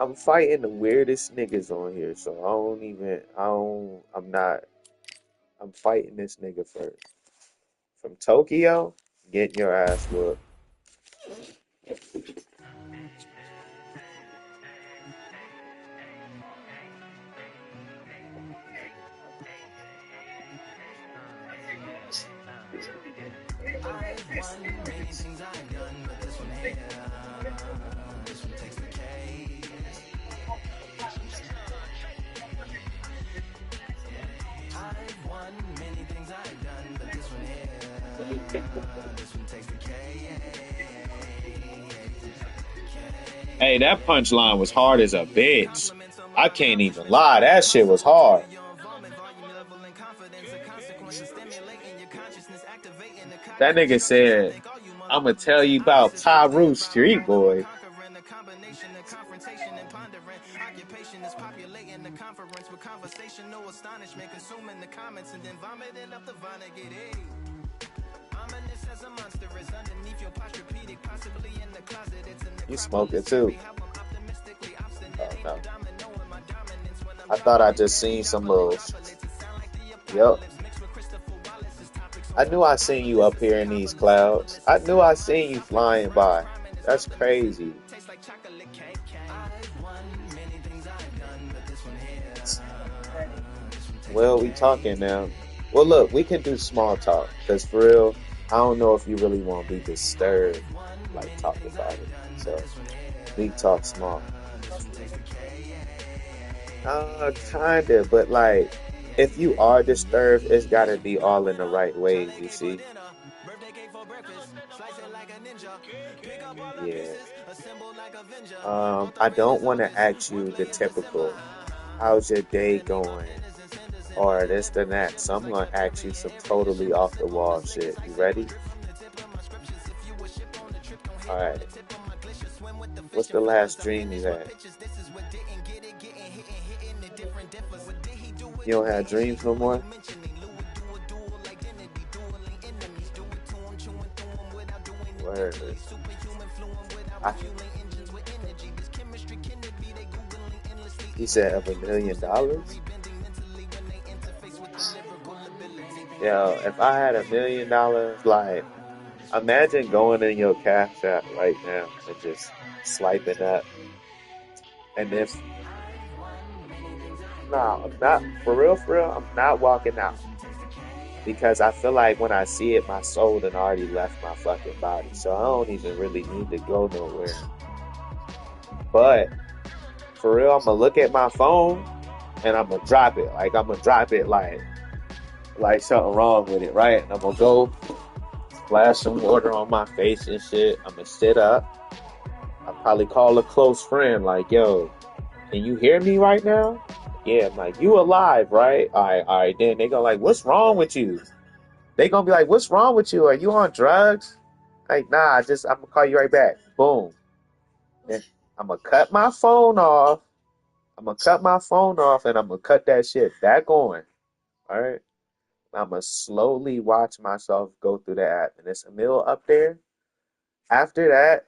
I'm fighting the weirdest niggas on here, so I'm fighting this nigga first. From Tokyo, getting your ass whooped. Hey, that punchline was hard as a bitch. I can't even lie. That shit was hard. That nigga said, I'ma tell you about Pyru Street Boy. You smoke it too. Oh no. I thought I just seen some little. Yep. I knew I seen you up here in these clouds. I knew I seen you flying by. That's crazy. Well, we talking now. Well, look, we can do small talk. Because for real, I don't know if you really want to be disturbed, like, talk about it. So, we talk small. Kinda, but like, if you are disturbed, it's gotta be all in the right ways, you see? Yeah. I don't want to ask you the typical, how's your day going? Or this, then that. So I'm gonna ask you some totally off the wall shit. You ready? Alright. What's the last dream you had? You don't have dreams no more? Word. I, you said of $1 million? Yo, if I had $1 million, like, imagine going in your cash app right now and just swiping up. And if, no, I'm not, for real, I'm not walking out. Because I feel like when I see it, my soul done already left my fucking body. So I don't even really need to go nowhere. But for real, I'm gonna look at my phone and I'm gonna drop it. Like I'm gonna drop it like something wrong with it, right? And I'm gonna go splash some water on my face and shit. I'm gonna sit up. I'll probably call a close friend, like, yo, can you hear me right now? Yeah, I'm like, you alive, right? All right. Then they go like, what's wrong with you? They gonna be like, what's wrong with you? Are you on drugs? Like, nah, I'm gonna call you right back. Boom. Then I'm gonna cut my phone off. And I'm gonna cut that shit back on. All right. I'm gonna slowly watch myself go through the app, and it's a mill up there. After that,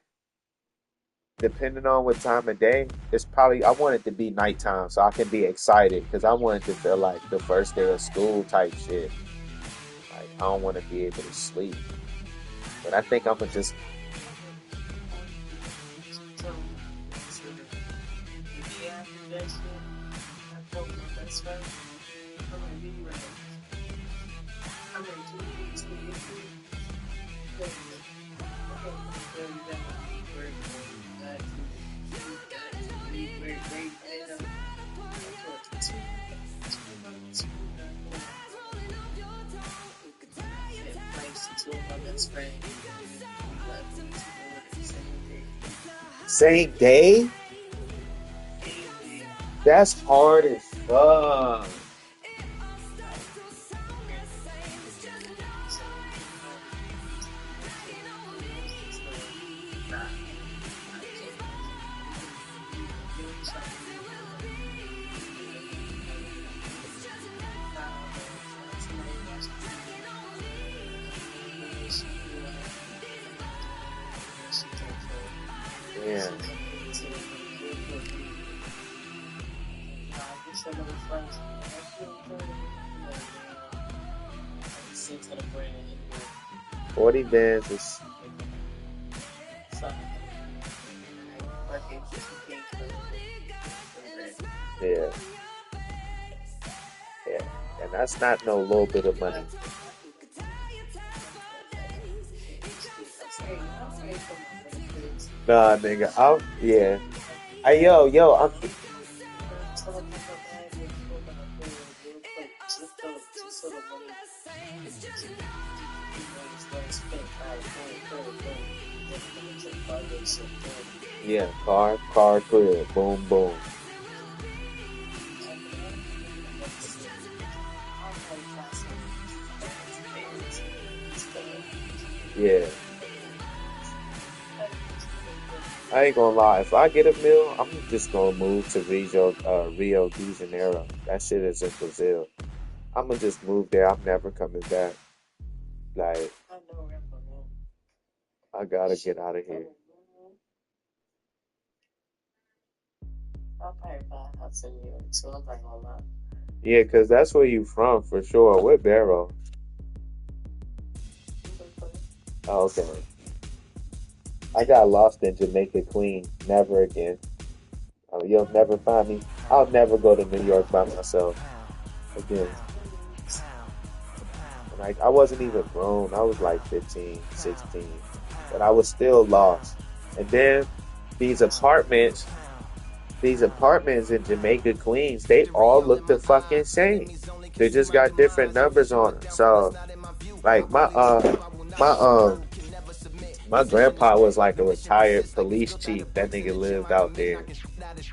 depending on what time of day, it's probably I want it to be nighttime so I can be excited because I want it to feel like the first day of school type shit. Like I don't want to be able to sleep, but I think I'm gonna just same day. That's hard as fuck. Yeah. $40 bands is yeah, yeah, and that's not no little bit of money. Nah, nigga, yeah. Hey, yo, yeah, car, clear, boom, boom. Yeah, I ain't gonna lie. If I get a meal, I'm just gonna move to Rio de Janeiro. That shit is in Brazil. I'm gonna just move there. I'm never coming back. Like, I gotta get out of here. Yeah, 'cause that's where you from for sure. What Barrow? Oh, okay. I got lost in Jamaica Queen. Never again. You'll never find me. I'll never go to New York by myself again. Like, I wasn't even grown. I was like 15, 16, but I was still lost. And then these apartments, these apartments in Jamaica Queens, they all look the fucking same. They just got different numbers on them. So, like my grandpa was like a retired police chief. That nigga lived out there,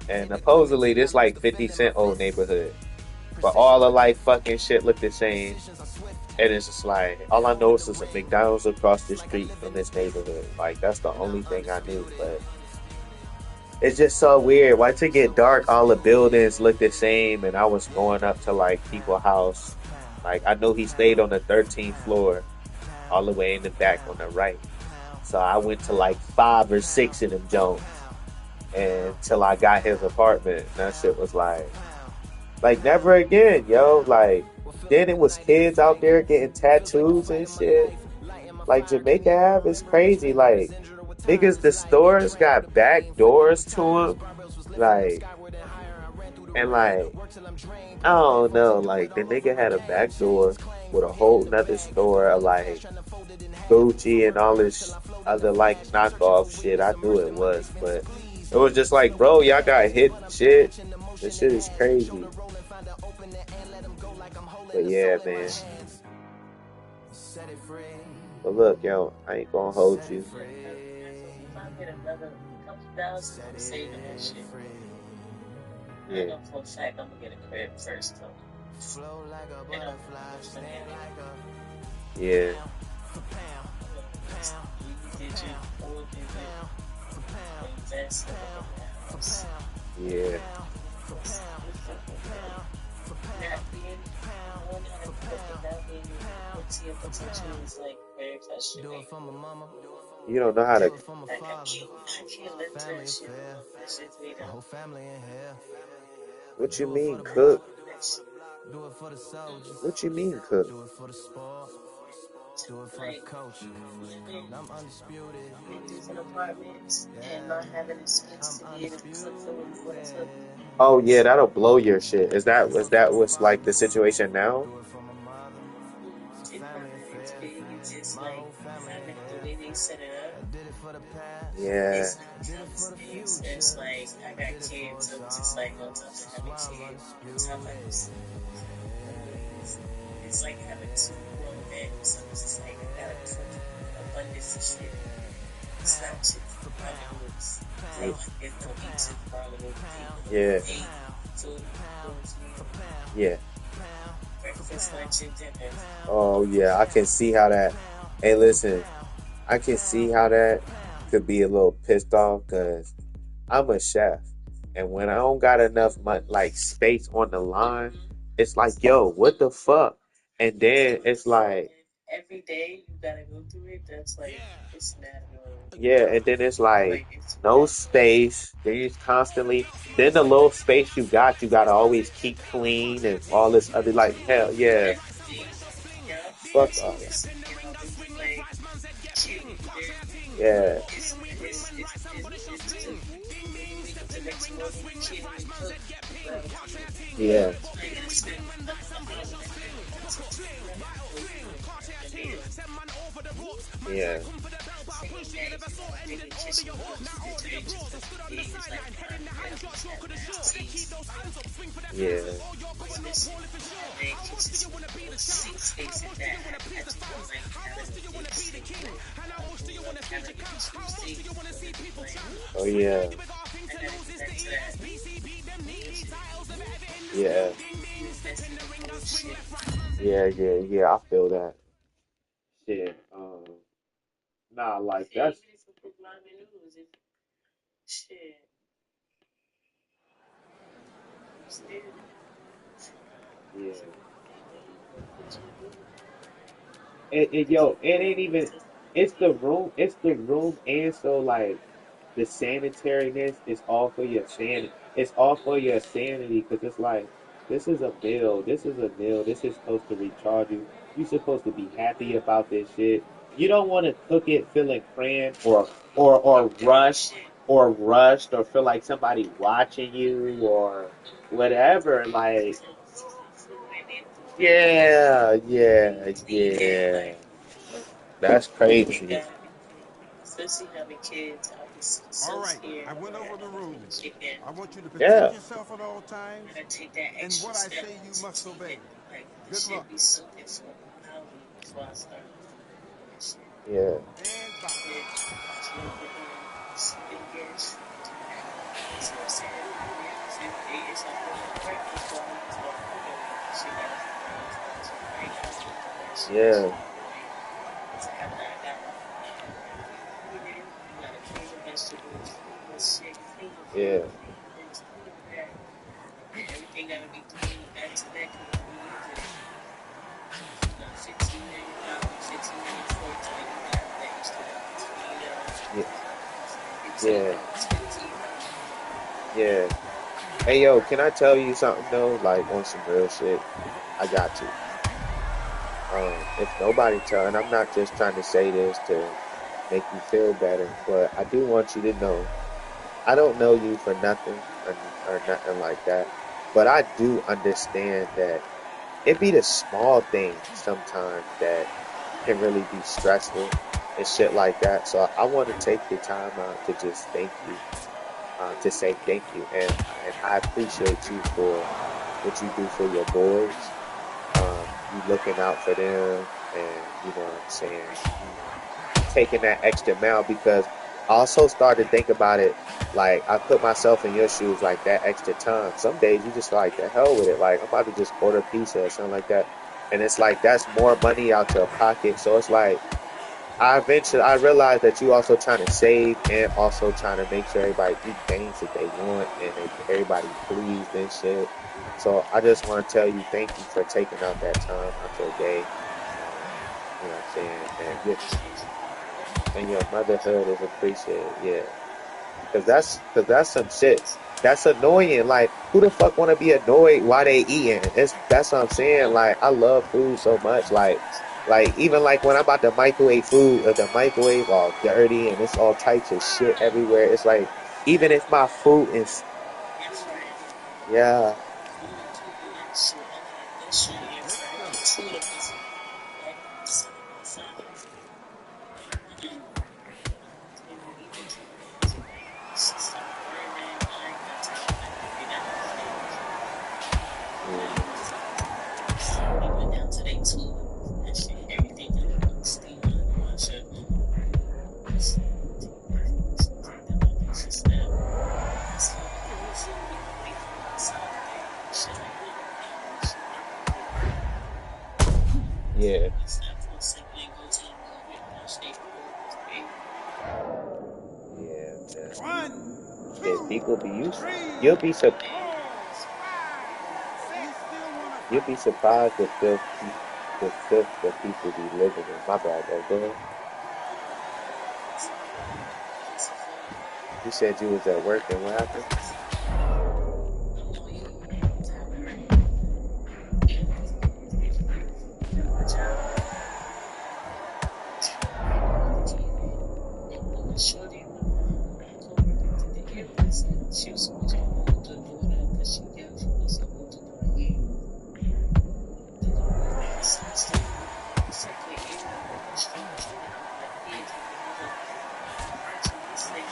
and supposedly this like 50 Cent old neighborhood, but all the like fucking shit look the same. And it's just like all I know is there's a McDonald's across the street from this neighborhood. Like that's the only thing I knew. But it's just so weird. Once it get dark, all the buildings look the same. And I was going up to like people's house. Like I know he stayed on the 13th floor, all the way in the back on the right. So I went to like 5 or 6 of them Jones until I got his apartment. And that shit was like never again, yo. Like then it was kids out there getting tattoos and shit. Like Jamaica Ave is crazy. Like niggas, the stores got back doors to them. Like and like I don't know. Like the nigga had a back door with a whole nother store of like Gucci and all this other like knockoff shit. I knew it was, but it was just like, bro, y'all got hit shit. This shit is crazy. But yeah, man. But look, yo, I ain't gonna hold you. Yeah. Yeah. Yeah. You don't know how to. What you mean, cook? What you mean, cook? Oh yeah, that'll blow your shit. Is that what's like the situation now? Yeah. Yeah. Yeah. Oh yeah, I can see how that. Hey, listen, I can see how that could be a little pissed off because I'm a chef, and when I don't got enough like space on the line, it's like, yo, what the fuck? And then it's like, Yeah, and then it's like no space. Then you constantly. Then the little space you gotta always keep clean and all this other like hell yeah. Fuck all that. Yeah, yeah, yeah, yeah, oh yeah, yeah, yeah. I feel that. Shit. Nah, like that's yeah. Yo, it ain't even. It's the room. It's the room, and so like the sanitariness is all for your sanity. It's all for your sanity because it's like this is a meal. This is a meal. This is supposed to recharge you. You're supposed to be happy about this shit. You don't want to cook it feeling cramped or rushed or feel like somebody watching you or whatever. Like yeah, yeah, yeah. That's crazy. All right, I went over the rules. I want you to protect Yeah, yourself at all times, and what I say you must obey. Good luck. yeah, And bye. yeah, yeah, yeah, yeah, yeah. Hey, yo, can I tell you something though? Like on some real shit, I got to. If nobody tell, and I'm not just trying to say this to make you feel better, but I do want you to know, I don't know you for nothing or nothing like that, but I do understand that it be the small things sometimes that can really be stressful and shit like that. So I want to take the time out to just thank you, to say thank you, and I appreciate you for what you do for your boys. You looking out for them, and you know what I'm saying, you taking that extra mile because I also started to think about it. Like I put myself in your shoes, like that extra time. Some days you just like the hell with it. Like I'm about to just order pizza or something like that, and it's like that's more money out your pocket. So it's like I realized that you also trying to save and also trying to make sure everybody eat things that they want and everybody pleased and shit. So I just want to tell you thank you for taking out that time out your day. Um, you know what I'm saying? And your motherhood is appreciated. Yeah. Cause that's some shit. That's annoying. Like, who the fuck want to be annoyed while they eating? That's what I'm saying. Like, I love food so much. Like even like when I'm about to microwave food, if the microwave all dirty and it's all types of shit everywhere, it's like even if my food is yeah, Let's go. yeah, yeah, yeah, man. One, Shit, two, people be used. three, You'll be sur- 4, 5, 6. You still want to you'll fight? be surprised the filth that people be living in. My bad, though. Go ahead. You said you was at work and what happened? She was supposed to hold the daughter because she got from us to hold the daughter here. The daughter is simply able to strange like kids with another to this thing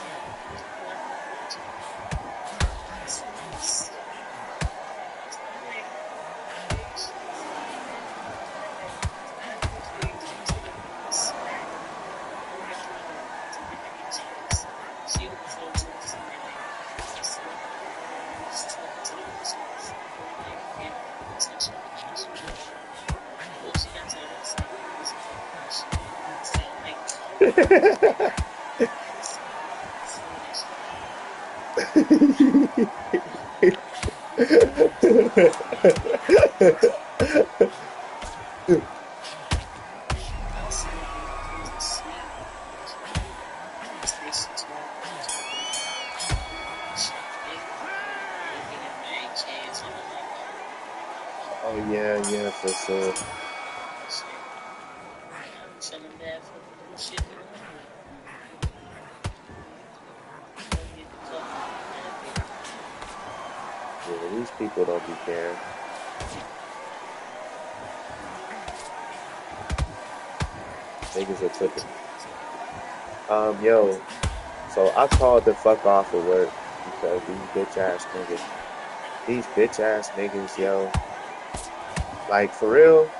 Oh yeah, for sure. Yeah, these people don't be caring. Niggas are tripping. Yo, so I called the fuck off of work because these bitch ass niggas, yo, like for real,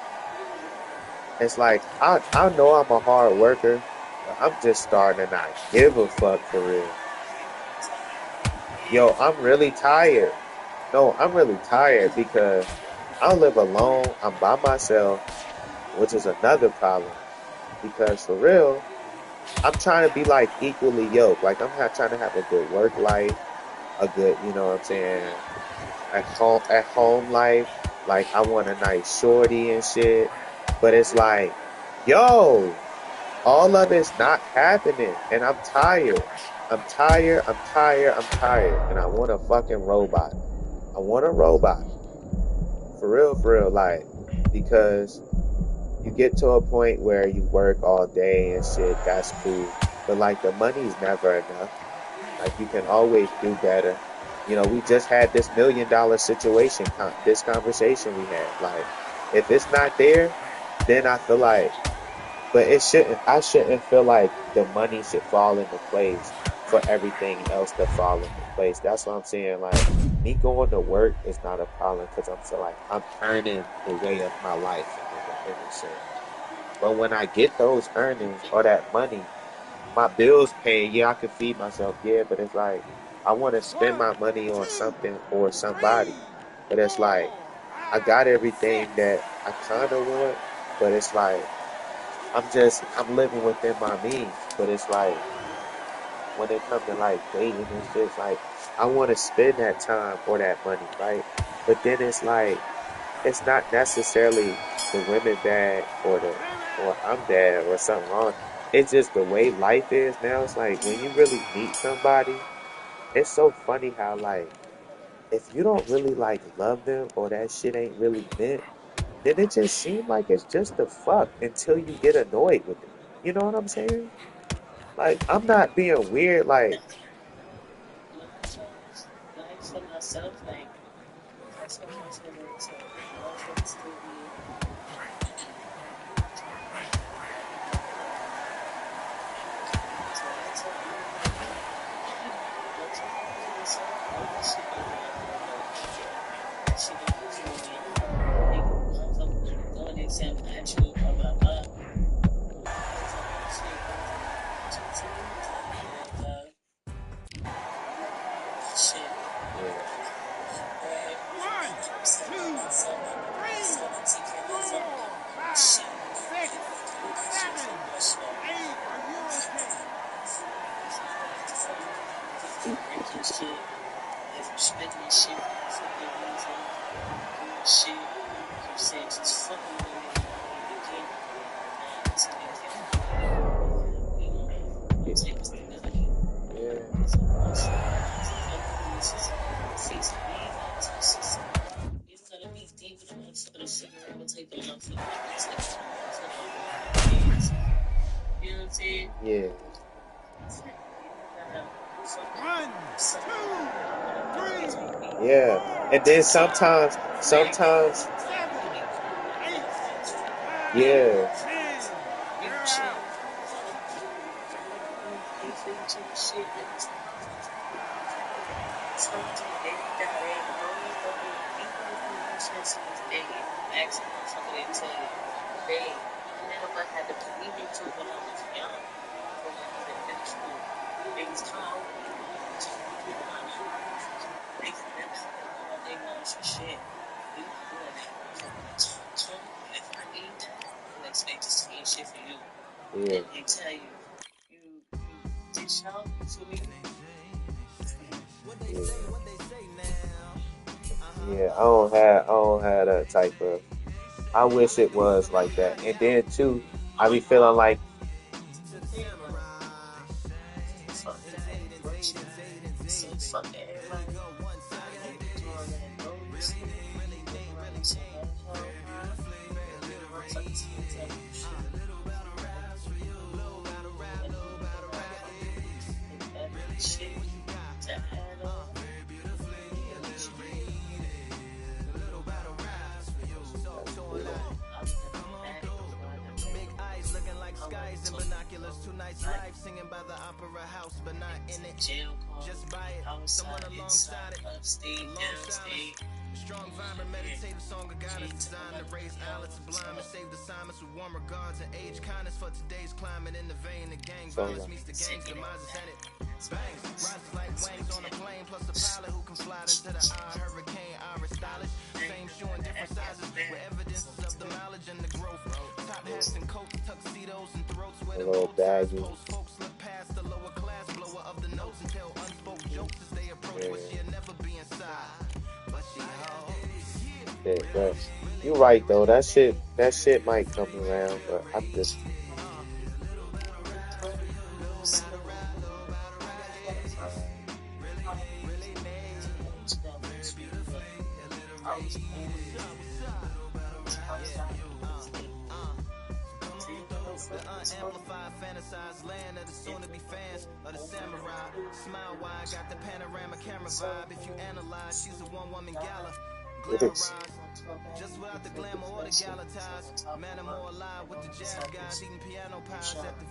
it's like I know I'm a hard worker, but I'm just starting to not give a fuck for real. Yo, I'm really tired. No, I'm really tired because I live alone. I'm by myself, which is another problem. Because for real, I'm trying to be like equally yoked. Like trying to have a good work life, a good, you know what I'm saying, at home life. Like I want a nice shorty and shit. But it's like, yo, all of it's not happening, and I'm tired. I'm tired, and I want a fucking robot. I want a robot. For real, like, because you get to a point where you work all day and shit, that's cool. But like the money's never enough. Like you can always do better. You know, we just had this $1 million situation, this conversation we had. Like, if it's not there, then I feel like, but I shouldn't feel like the money should fall into place for everything else to fall into place. That's what I'm saying. Like, me going to work is not a problem because I'm feel like I'm earning the way of my life in a sense. But when I get those earnings or that money, my bills paid, yeah, I can feed myself, yeah, but it's like I want to spend my money on something or somebody. But it's like I got everything that I kind of want, but it's like I'm living within my means. But it's like when it comes to like dating and shit, it's like I want to spend that time or that money, right? But then it's like it's not necessarily the women bad or I'm bad or something wrong. It's just the way life is now. It's like when you really meet somebody, it's so funny how like if you don't really like love them or that shit ain't really meant, then it just seems like it's just the fuck until you get annoyed with it. You know what I'm saying? Like I'm not being weird. Like for myself, like, that's what I'm saying. So, still be. Yeah. And then sometimes, Like, sometimes, seven, you need to know eight, that yeah, nine, ten, you girl. chill. You pay attention to shit that is positive. Sometimes they got they know, even if you ain't chasing this day, if you ask a motherfucker, they tell you, they never had to believe me too when I was young, from when I was in middle school. They was called they never had to call their moms for shit. We would go in that motherfucker and talk to them. If I need that, I would expect the same shit for you. yeah, Then they tell you, you dish out, you feel me? yeah, yeah. I don't have that type of. I wish it was like that. And then too, I be feeling like, Fuck that. What you say? Fuck everybody. You do all that bogus shit. Running some asshole. Motherfuckers can't tell you shit. And if that ain't shit to add on, then what you mean? that's cool. I've never been mad before. I never been. I went to like went to the jail called outside, inside, upstate, downstate. Yeah. Came to my motherfucking hotel. So like, Sent me that back. That's my tip. Ain't never had ever been to close a little baggy. Yeah, shit, but you're right though. That shit might come around, but I'm just, it come real slow. But I was teenage levels, but I was always outside of the state. So you know no fucking smoking. If a nigga open the hood, so it's, on Clubhouse, these niggas that shit on top of the money and all this other shit. I'm trying to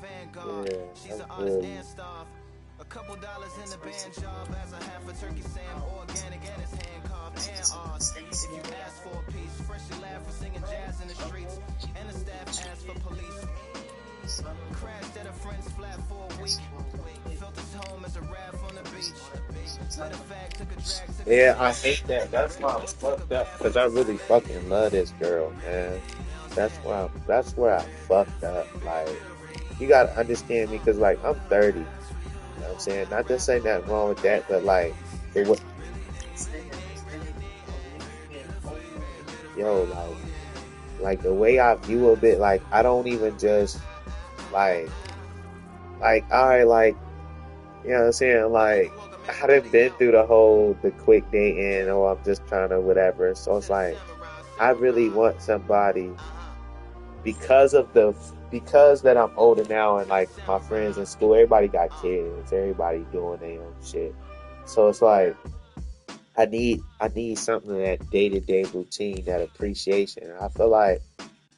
yeah, I feel you. expensive world. Just stay scared out there. So that's what we Yeah, I hate that. That's why I'm fucked up because I really fucking love this girl, man. That's where I fucked up. Like, you gotta understand me because like I'm 30. You know what I'm saying? Not to say nothing wrong with that, but like the wa- Instead of a nigga getting older, yo, like the way I view a bit, like I don't even just like I like you know what I'm saying? Like I done been through the quick dating or I'm just trying to whatever. So it's like I really want somebody because of because that I'm older now and like my friends in school, everybody got kids, everybody doing their own shit. So it's like I need something in that day to day routine, that appreciation. I feel like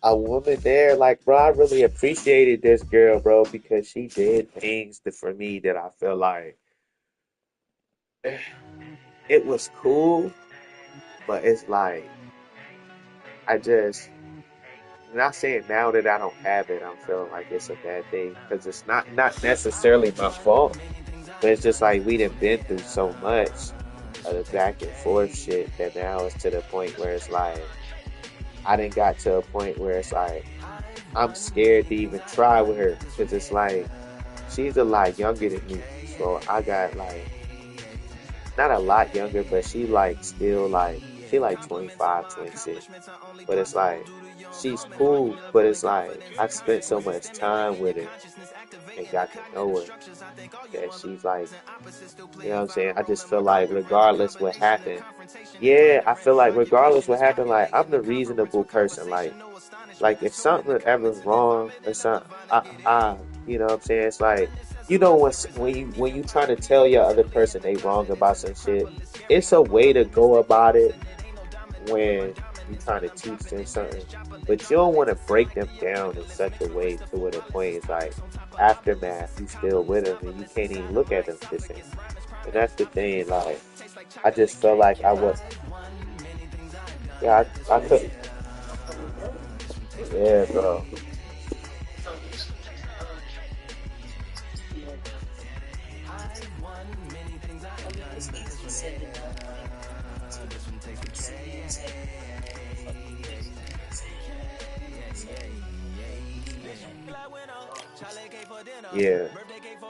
a woman there, like bro, I really appreciated this girl, bro, because she did things for me that I feel like it was cool, but it's like I just not saying now that I don't have it, I'm feeling like it's a bad thing because it's not necessarily my fault, but it's just like we done been through so much of the back and forth shit that now it's to the point where it's like I didn't got to a point where it's like I'm scared to even try with her because it's like she's a lot younger than me, so I got like not a lot younger, but she like still like she like 25, 26. But it's like she's cool, but it's like I've spent so much time with her and got to know her that she's like, you know what I'm saying? I just feel like regardless what happened, yeah, I feel like regardless what happened, like I'm the reasonable person. Like if something ever wrong or something, you know what I'm saying? It's like you know when you trying to tell your other person they wrong about some shit, it's a way to go about it when you trying to teach them something, but you don't want to break them down in such a way to where the point is like aftermath, you still with them and you can't even look at them the same. And that's the thing, like I just felt like I was, yeah, I could, yeah, bro, It's easy said than done. Like, sit here and say, fucking this, yeah.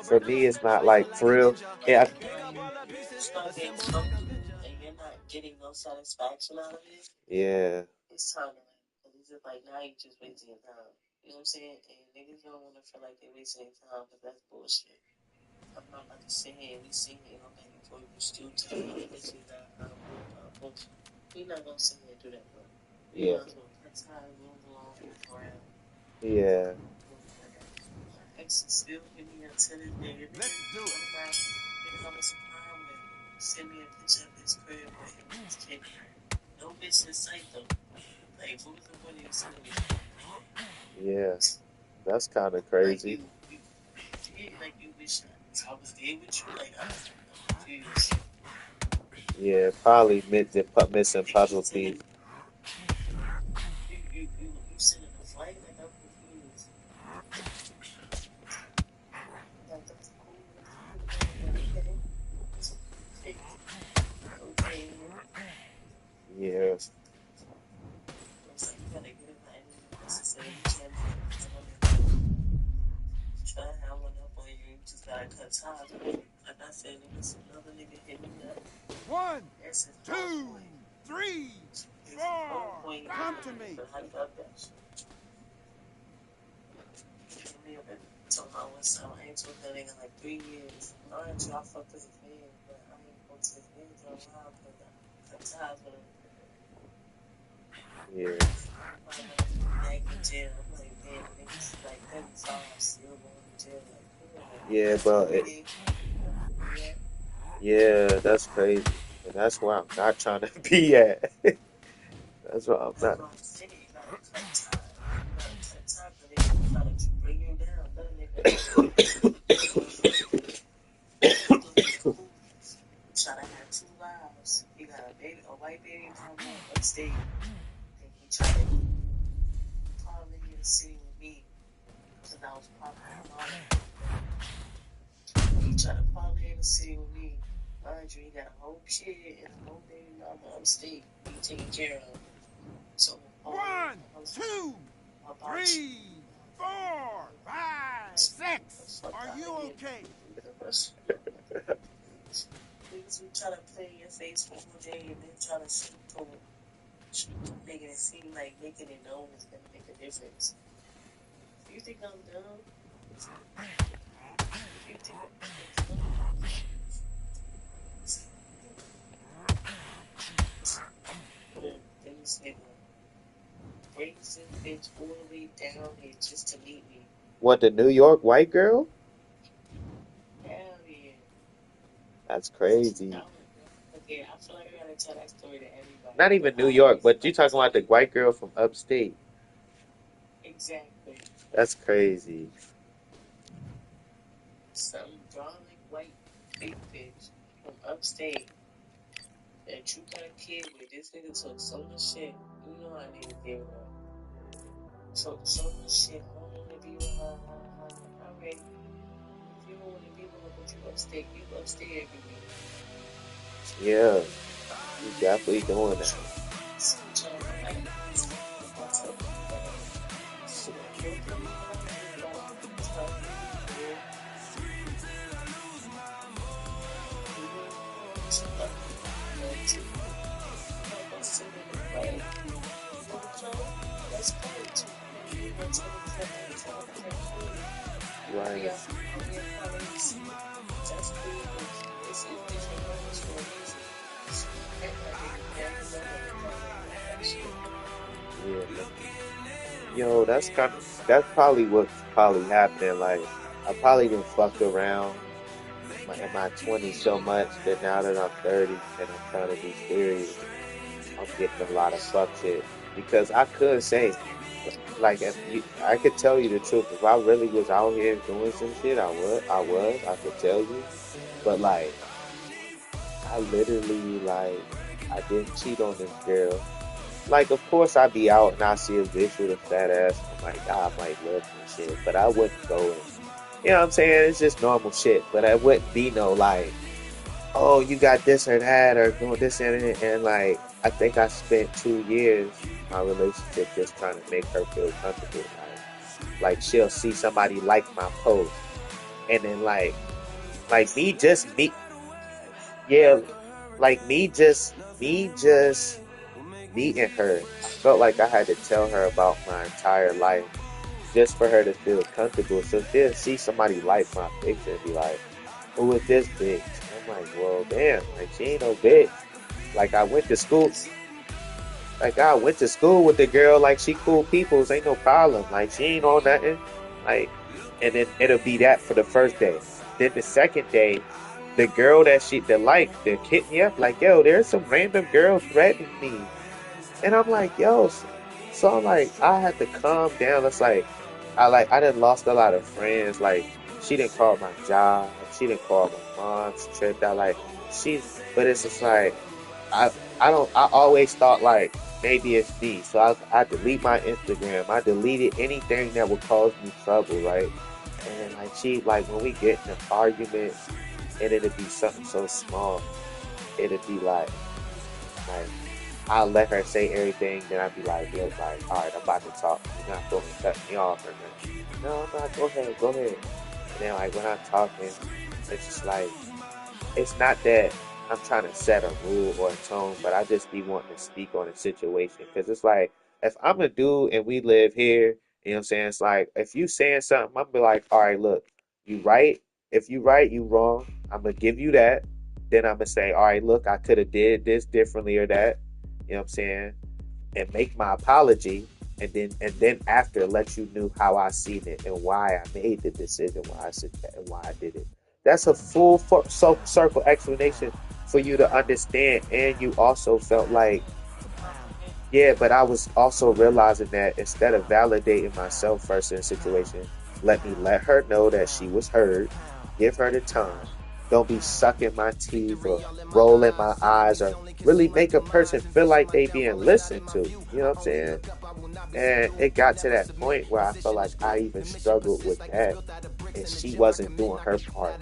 For me, it's not like for real. and Yeah, then you start getting comfortable and you're not getting no satisfaction out of it. yeah, It's time to like, cause it's just like now you just wasting your time. You know what I'm saying? And niggas don't want to feel like they're wasting their time because that's bullshit. I'm not about to sit here and we sit here and go back and forth. You still tell me this is bullshit. We're not gonna sit here and do that, bro. We yeah, might as well cut ties, move along, move around. yeah, My ex is still hitting me up to this day. Let's do One it. of my niggas I was surprised with sent me a picture of his crib with him and his kid. No bitch in sight though. Like, what was the point of you sending me? yeah. That's kind of Like crazy. you did, like you wish I was there with you. Like I'm confused. Yeah, probably missing Did you puzzle send piece. it? You sent it a flight? Like I'm confused. Like that's cool. Okay. Okay. Yeah, It's like you gotta get it by any means necessary. Try to have one up on you. You just gotta cut ties. Like I said, niggas, another nigga hit me up. 1, That's his 2, 3, 4. Come to me. But how you got that shit? Hit me up and told my one time I ain't talked to that nigga in like 3 years. Mind you, I fucked with his man, but I ain't go to his man for a while because I cut ties with him. yeah, Back in jail, I'm like, damn, niggas like 35 still going to jail. Like, yeah, bro. Yeah, that's crazy, and that's where I'm not trying to be at. That's where I'm that's not. what I'm saying. You gotta cut ties. You gotta cut ties, but they gotta bring you down. Let a nigga know. Cool. Try to have 2 lives. He got a white baby mama upstate, and he tried to parlay in the city with me because I was popular. He tried to parlay in the city with me. Mind you, he got a whole kid and a whole baby mama upstate. He taking care of. So 1, 2, 3, 4, 5, 6. Are you okay? Niggas be trying to play in your face all day and then try to shoot for making it seem like making it known is gonna make a difference. Do you think I'm dumb? Do you think I'm dumb? Then this nigga brings this bitch all the way down here just to meet me. What, the New York white girl? Hell yeah. That's crazy. Okay, I feel like I gotta tell that story to everybody. Not even New York, but you talking about the white girl from upstate. Exactly. That's crazy. Some brolic white big bitch from upstate that you got a kid with. This nigga took so much shit. You know I need to deal with her. Took so much shit. I don't want to be with her. Alright. If you don't want to be with her, but you upstate every week. Yeah, you definitely doing that. Right. Yeah. Yo, that's probably what's probably happening. Like, I probably done fucked around in my 20s so much that now that I'm 30 and I'm trying to be serious, I'm getting a lot of fuck shit. Because I could say, like, if you, I could tell you the truth. If I really was out here doing some shit, I could tell you. But like, I literally, like, I didn't cheat on this girl. Like, of course, I'd be out and I see a bitch with a fat ass. I'm like, ah, I might love this shit, but I wouldn't go and, you know what I'm saying? It's just normal shit. But I wouldn't be no like, oh, you got this or that or doing this and that. And like, I think I spent 2 years my relationship just trying to make her feel comfortable. Like she'll see somebody like my post, and then like me, yeah, like me just meeting her. I felt like I had to tell her about my entire life just for her to feel comfortable. So she'll see somebody like my picture and be like, who is this bitch? I'm like, well, damn, like she ain't no bitch. Like I went to school with the girl, like she cool peoples, ain't no problem. Like she ain't on nothing. Like, and then it'll be that for the first day. Then the second day, the girl that liked, that hit me up like, yo, there's some random girl threatening me. And I'm like, yo, so I'm like, I had to calm down. It's like I done lost a lot of friends. Like she didn't call my job. She didn't call my mom. She tripped out. Like but it's just like I I always thought like maybe it's me. So I delete my Instagram. I deleted anything that would cause me trouble, right? And like like when we get in an argument, and it'd be something so small, it'd be like I'll let her say everything, then I'd be like, yeah, like, all right, I'm about to talk. You're not going to cut me off or nothing. No, I'm not. Go ahead, go ahead. And then like when I'm talking, it's just like it's not that I'm trying to set a rule or a tone, but I just be wanting to speak on a situation because it's like if I'm a dude and we live here, you know what I'm saying? It's like if you saying something, I'm be like, all right, look, you right. If you right, you wrong. I'm gonna give you that. Then I'm gonna say, all right, look, I could have did this differently or that. You know what I'm saying? And make my apology, and then after let you know how I seen it and why I made the decision, why I said that, and why I did it. That's a full circle explanation for you to understand, and you also felt like, yeah, but I was also realizing that instead of validating myself first in a situation, let her know that she was heard, give her the time. Don't be sucking my teeth or rolling my eyes or really make a person feel like they being listened to. You know what I'm saying? And it got to that point where I felt like I even struggled with that, and she wasn't doing her part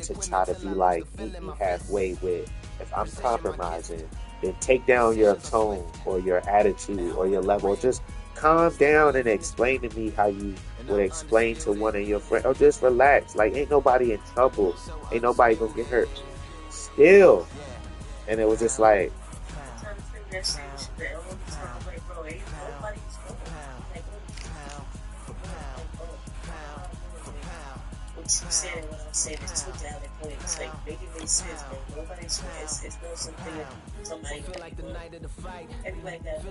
to try to be like meet me halfway with if I'm compromising, then take down your tone or your attitude or your level. Just calm down and explain to me how you would explain to one of your friends, or just relax. Like ain't nobody in trouble, ain't nobody gonna get hurt. Still, and it was just like, I'm trying to figure that same shit out all the time. Like, bro, ain't nobody's wrong. Like, like, bro, what you said and what I'm saying is two valid points. Like, make it make sense, bro. Nobody's wrong. It's not something that somebody got to do. Everybody got to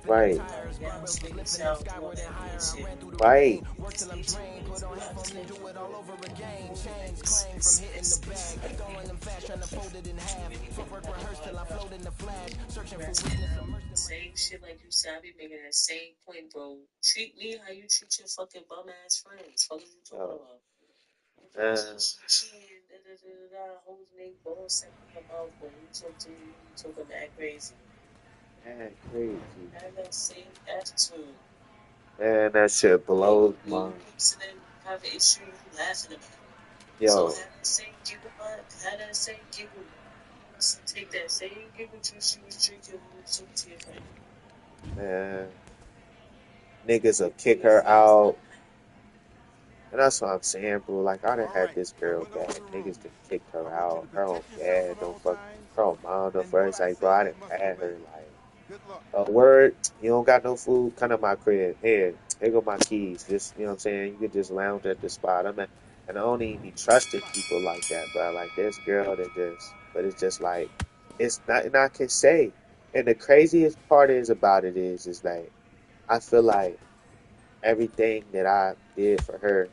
right, right, right, same shit like you said. I be making that same point, bro. Treat me how you treat your fucking bum ass friends. What are you talking oh, about? uh, Cheating, da da da da da, holding their balls in your mouth when you talk to me, you talking that crazy. man, crazy, Have that same attitude. man, that shit You blows you my, sitting have an issue, you laughing about it. So yo, have that same giggle. So take that same giggle juice you was drinking when you was talking to your friend. man, niggas will kick Your her friends out. not like And that's what I'm saying, bro. Like, I done had this girl bad. Niggas done kicked her out. Her own dad don't fuck. Her own mom don't fuck. It's like, bro, I done had her. Like, a word, you don't got no food, come to my crib. Here go my keys. Just, you know what I'm saying? You can just lounge at the spot. And I don't even be trusting people like that, but like this girl that just, but it's just like, it's not, and I can say, And the craziest part is about it is like I feel like everything that I did for her,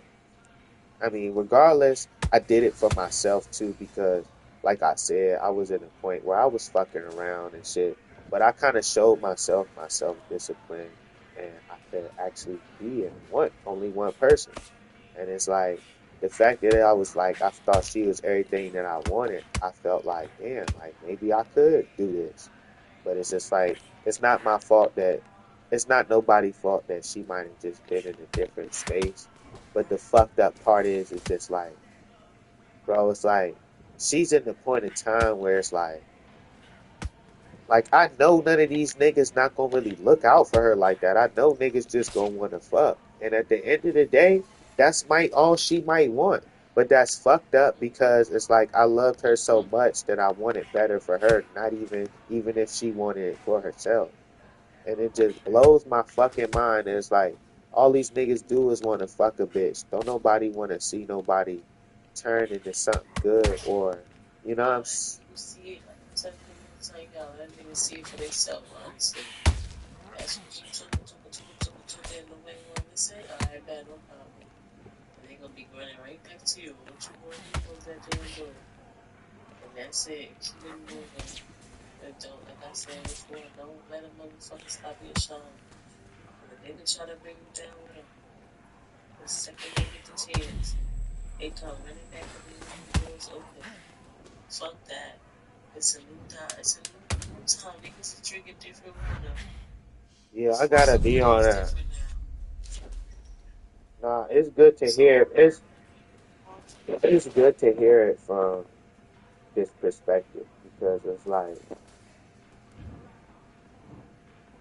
I mean, regardless, I did it for myself too because, like I said, I was at a point where I was fucking around and shit. But I kind of showed myself my self discipline, and I could actually be in only one person. And it's like the fact that I was like, I thought she was everything that I wanted. I felt like, damn, like maybe I could do this. But it's just like it's not my fault that it's not nobody's fault that she might have just been in a different space. But the fucked up part is it's just like, bro, it's like she's in the point of time where it's like I know none of these niggas not gonna really look out for her like that. I know niggas just gonna wanna fuck. And at the end of the day, that's might all she might want. But that's fucked up because it's like I loved her so much that I wanted better for her, not even if she wanted it for herself. And it just blows my fucking mind. And it's like all these niggas do is want to fuck a bitch. Don't nobody want to see nobody turn into something good or you know what I'm Let you see it. Like I'm telling you, it's like, yo, let niggas see it for themselves, honestly. That's what you took in the way you want to say. Alright, bad, no problem. And they gonna be running right back to you. What you want to do, close that door and do it. And that's it. Keep it moving. But don't, like I said before, don't let a motherfucker stop your shine. When a nigga try to bring you down with him, the second they get the chance, they come running back and leave the doors open. Fuck that. It's a new time. It's a new time. Niggas are drinking different water. yeah, I So gotta it be on is that. different now. Nah, it's good to So, hear. It's good to hear it from this perspective because it's like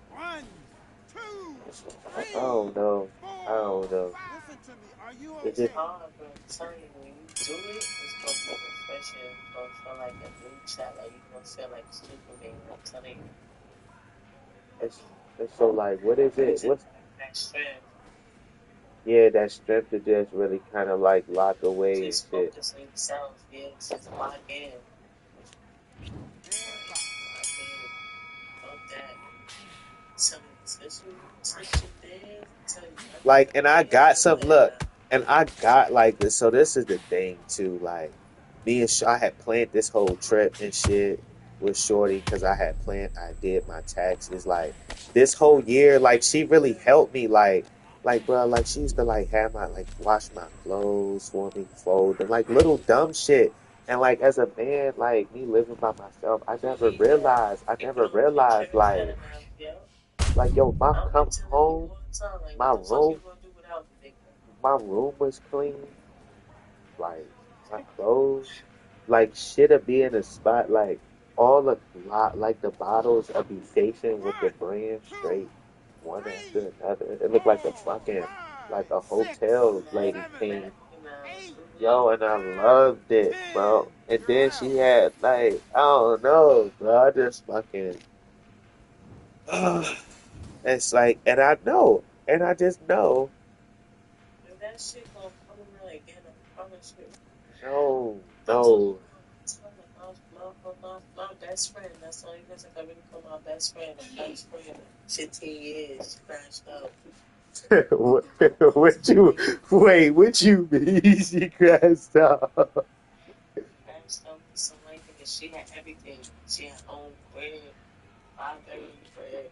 1, 2, I 3, don't know. I 4, don't know. 5. Listen to me. Are you It it's just okay? hard, but I'm telling you, when you do it, it's gonna be refreshing. It's gonna feel like a new chapter. Like, you're gonna feel like Superman. I'm telling you. it's it's so like what is You it? just What's have that strength. yeah, that strength to just really kind of like lock away and Just shit. focus on yourself. Yeah, just lock in. And Like, stop. lock in. Fuck that. Telling you, especially when you touch your bed, I'm telling you, nothing Like, and I compares got to some that. look, and I got like this. So this is the thing too. Like, me and I had planned this whole trip and shit with Shorty because I did my taxes. Like this whole year, like she really helped me. Like, bro, like she used to like have my like wash my clothes for me, fold them, like little dumb shit. And like as a man, like me living by myself, You need that. I It never comes, it realized carries that enough, yeah. like yo, my I'll be come telling people home, all the time, like, what my the fuck you room gonna do without me, nigga? my room was clean, like my clothes, like shit'll be in a spot, like all the lot, like the bottles of be facing with the 1, brand 2, straight, one 3, after another. It looked like a 4, fucking 5, like a 6, hotel lady 7, came, 8, yo, and I 9, loved it, 10. bro. And You're then out. she had like I don't know, bro. I just fucking, it's like, and I know, and I just know, And that shit gonna come around again, I promise you. no, I told you, no. my best friend, that's the only person I can really call my best friend, 15 years, crashed out. what, I'm what you telling you, wait? What you mean? She crashed out. crashed out for some white nigga. She had everything. She had her own crib, 5 bedroom crib,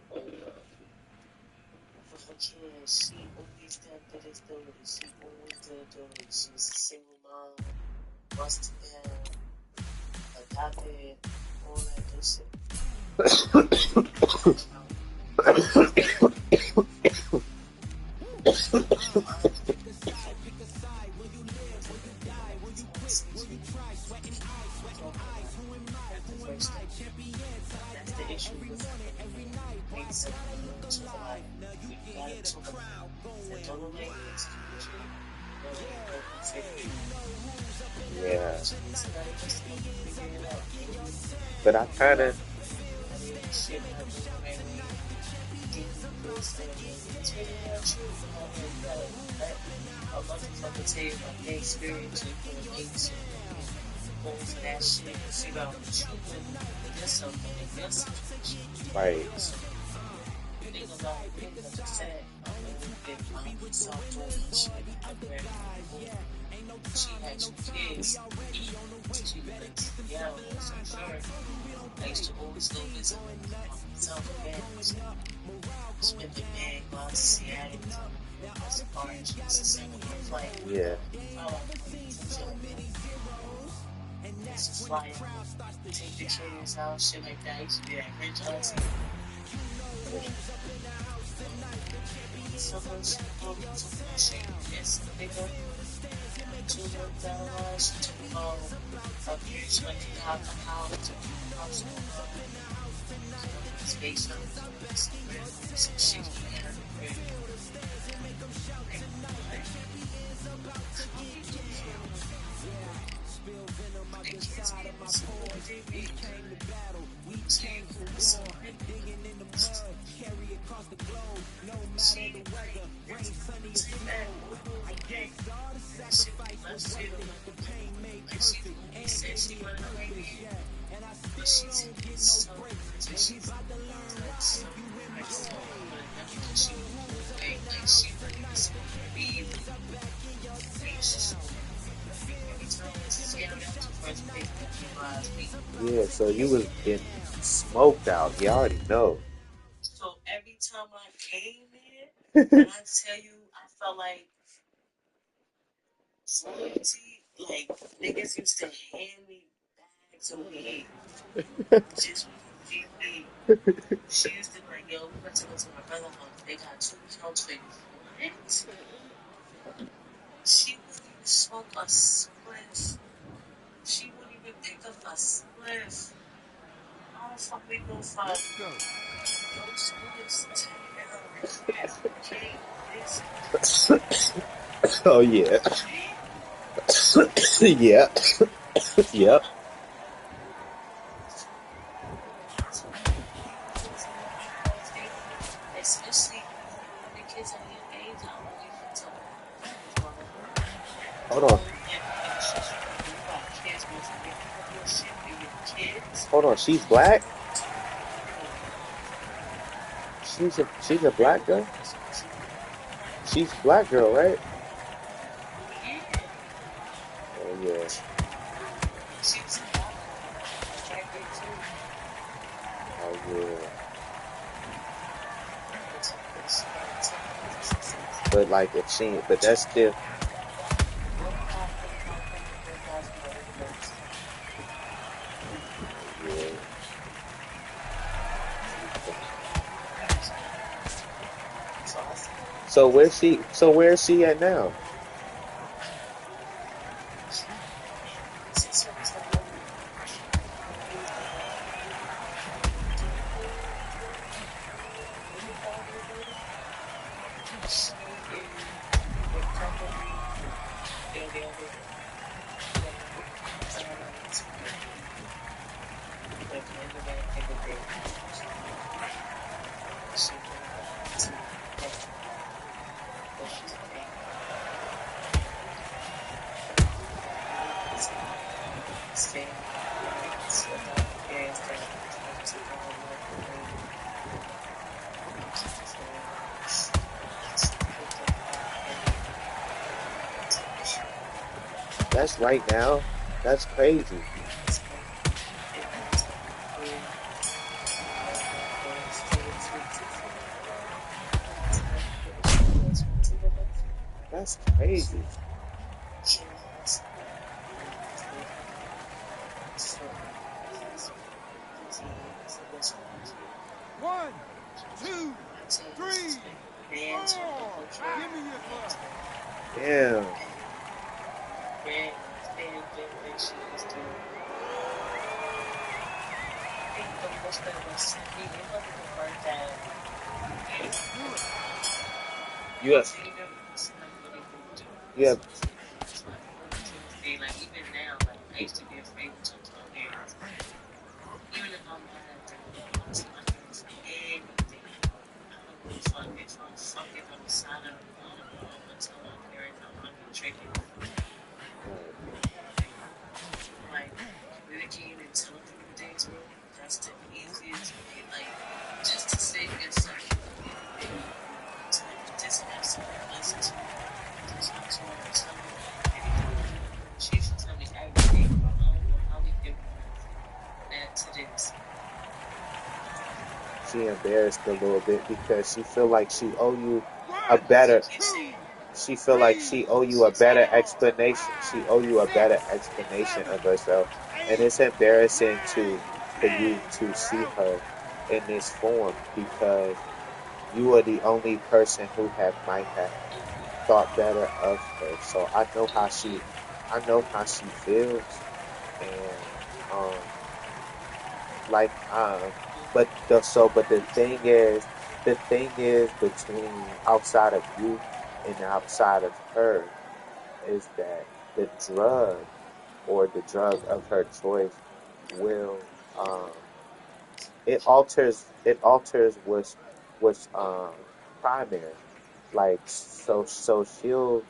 for her kids. She always did this duty. She always did duty. She was a single mom, busted down, adopted, all that good shit. Crashed out. That's the first thing. That's the issue with fucking dating someone you don't talk about it. You gotta talk about it. If don't nobody even speak with you, don't let you go and say to you. You gotta Yeah, get you with somebody else to help you figure it out. but I kind of That ain't shit not going right when you deep in the saying, well, it's really not true. No, you gotta let a motherfucker tell you about their experience so you can relate to it. go for that shit and figure out what you would do with yourself in your situation. Right. Think about it, like you said, a woman been self-doing and shit, where she had two kids, she was young, for sure. I used to always go visit myself again. Spend the bag, go out to Seattle, was orange, Mississippi, flight. Yeah. Used to fly, take the kids out, shit like that. I used to be that rich auntie. So much shit. Yes, nigga. $200, she took up here, she went to the house, space on some shit he had Yeah, so you was getting smoked out. You already know. So every time I came here, when I tell you, I felt like royalty. Like niggas used to hand me bags of weed just for me. She used to be like, "Yo, we about to go to my brother's house. They got 2 counts for you." What? She wouldn't even smoke a spliff. She wouldn't even pick up a spliff. How the fuck we gonna find Let's go. those spliffs? Okay, Oh yeah. Yeah. Yep. especially the kids at a young age. I don't know if it's Hold on. Hold on. She's black? She's a black girl? She's a black girl, right? Oh yeah. Oh yeah. But like if she, but that's still. Yeah. So where's she? So where's she at now? That's right now. That's crazy. That's crazy. One, two, three, four. Give me your glove. Damn. You have. You have. Like even now, like I used to be afraid to talk to my parents. Even if I'm mad, I'm to my parents for anything. I don't fuck if I'm fucking on the side of the road. I'm gonna tell my parents I'm tripping. Like she embarrassed a little bit because she feel like she owe you a better. She feel like she owe you a better explanation. She owe you a better explanation of herself, and it's embarrassing for you to see her in this form because you are the only person who might have thought better of her. So I know how she feels, and um, like but the thing is between outside of you and outside of her is that the drug or the drug of her choice will it alters what's primary. Like so she'll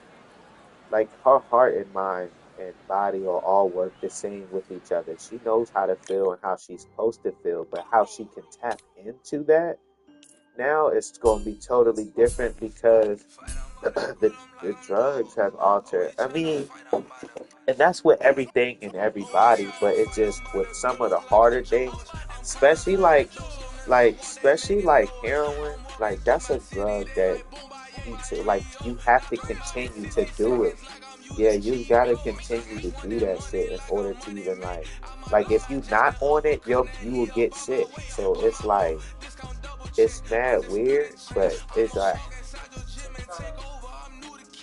like her heart and mind and body will all work the same with each other. She knows how to feel and how she's supposed to feel, but how she can tap into that now it's going to be totally different because the drugs have altered. I mean, and that's with everything and everybody, but it's just with some of the harder things, especially especially like heroin, like that's a drug that like you have to continue to do it. Yeah, you gotta continue to do that shit in order to even like if you not on it, you will get sick. So it's like it's mad weird, but it's like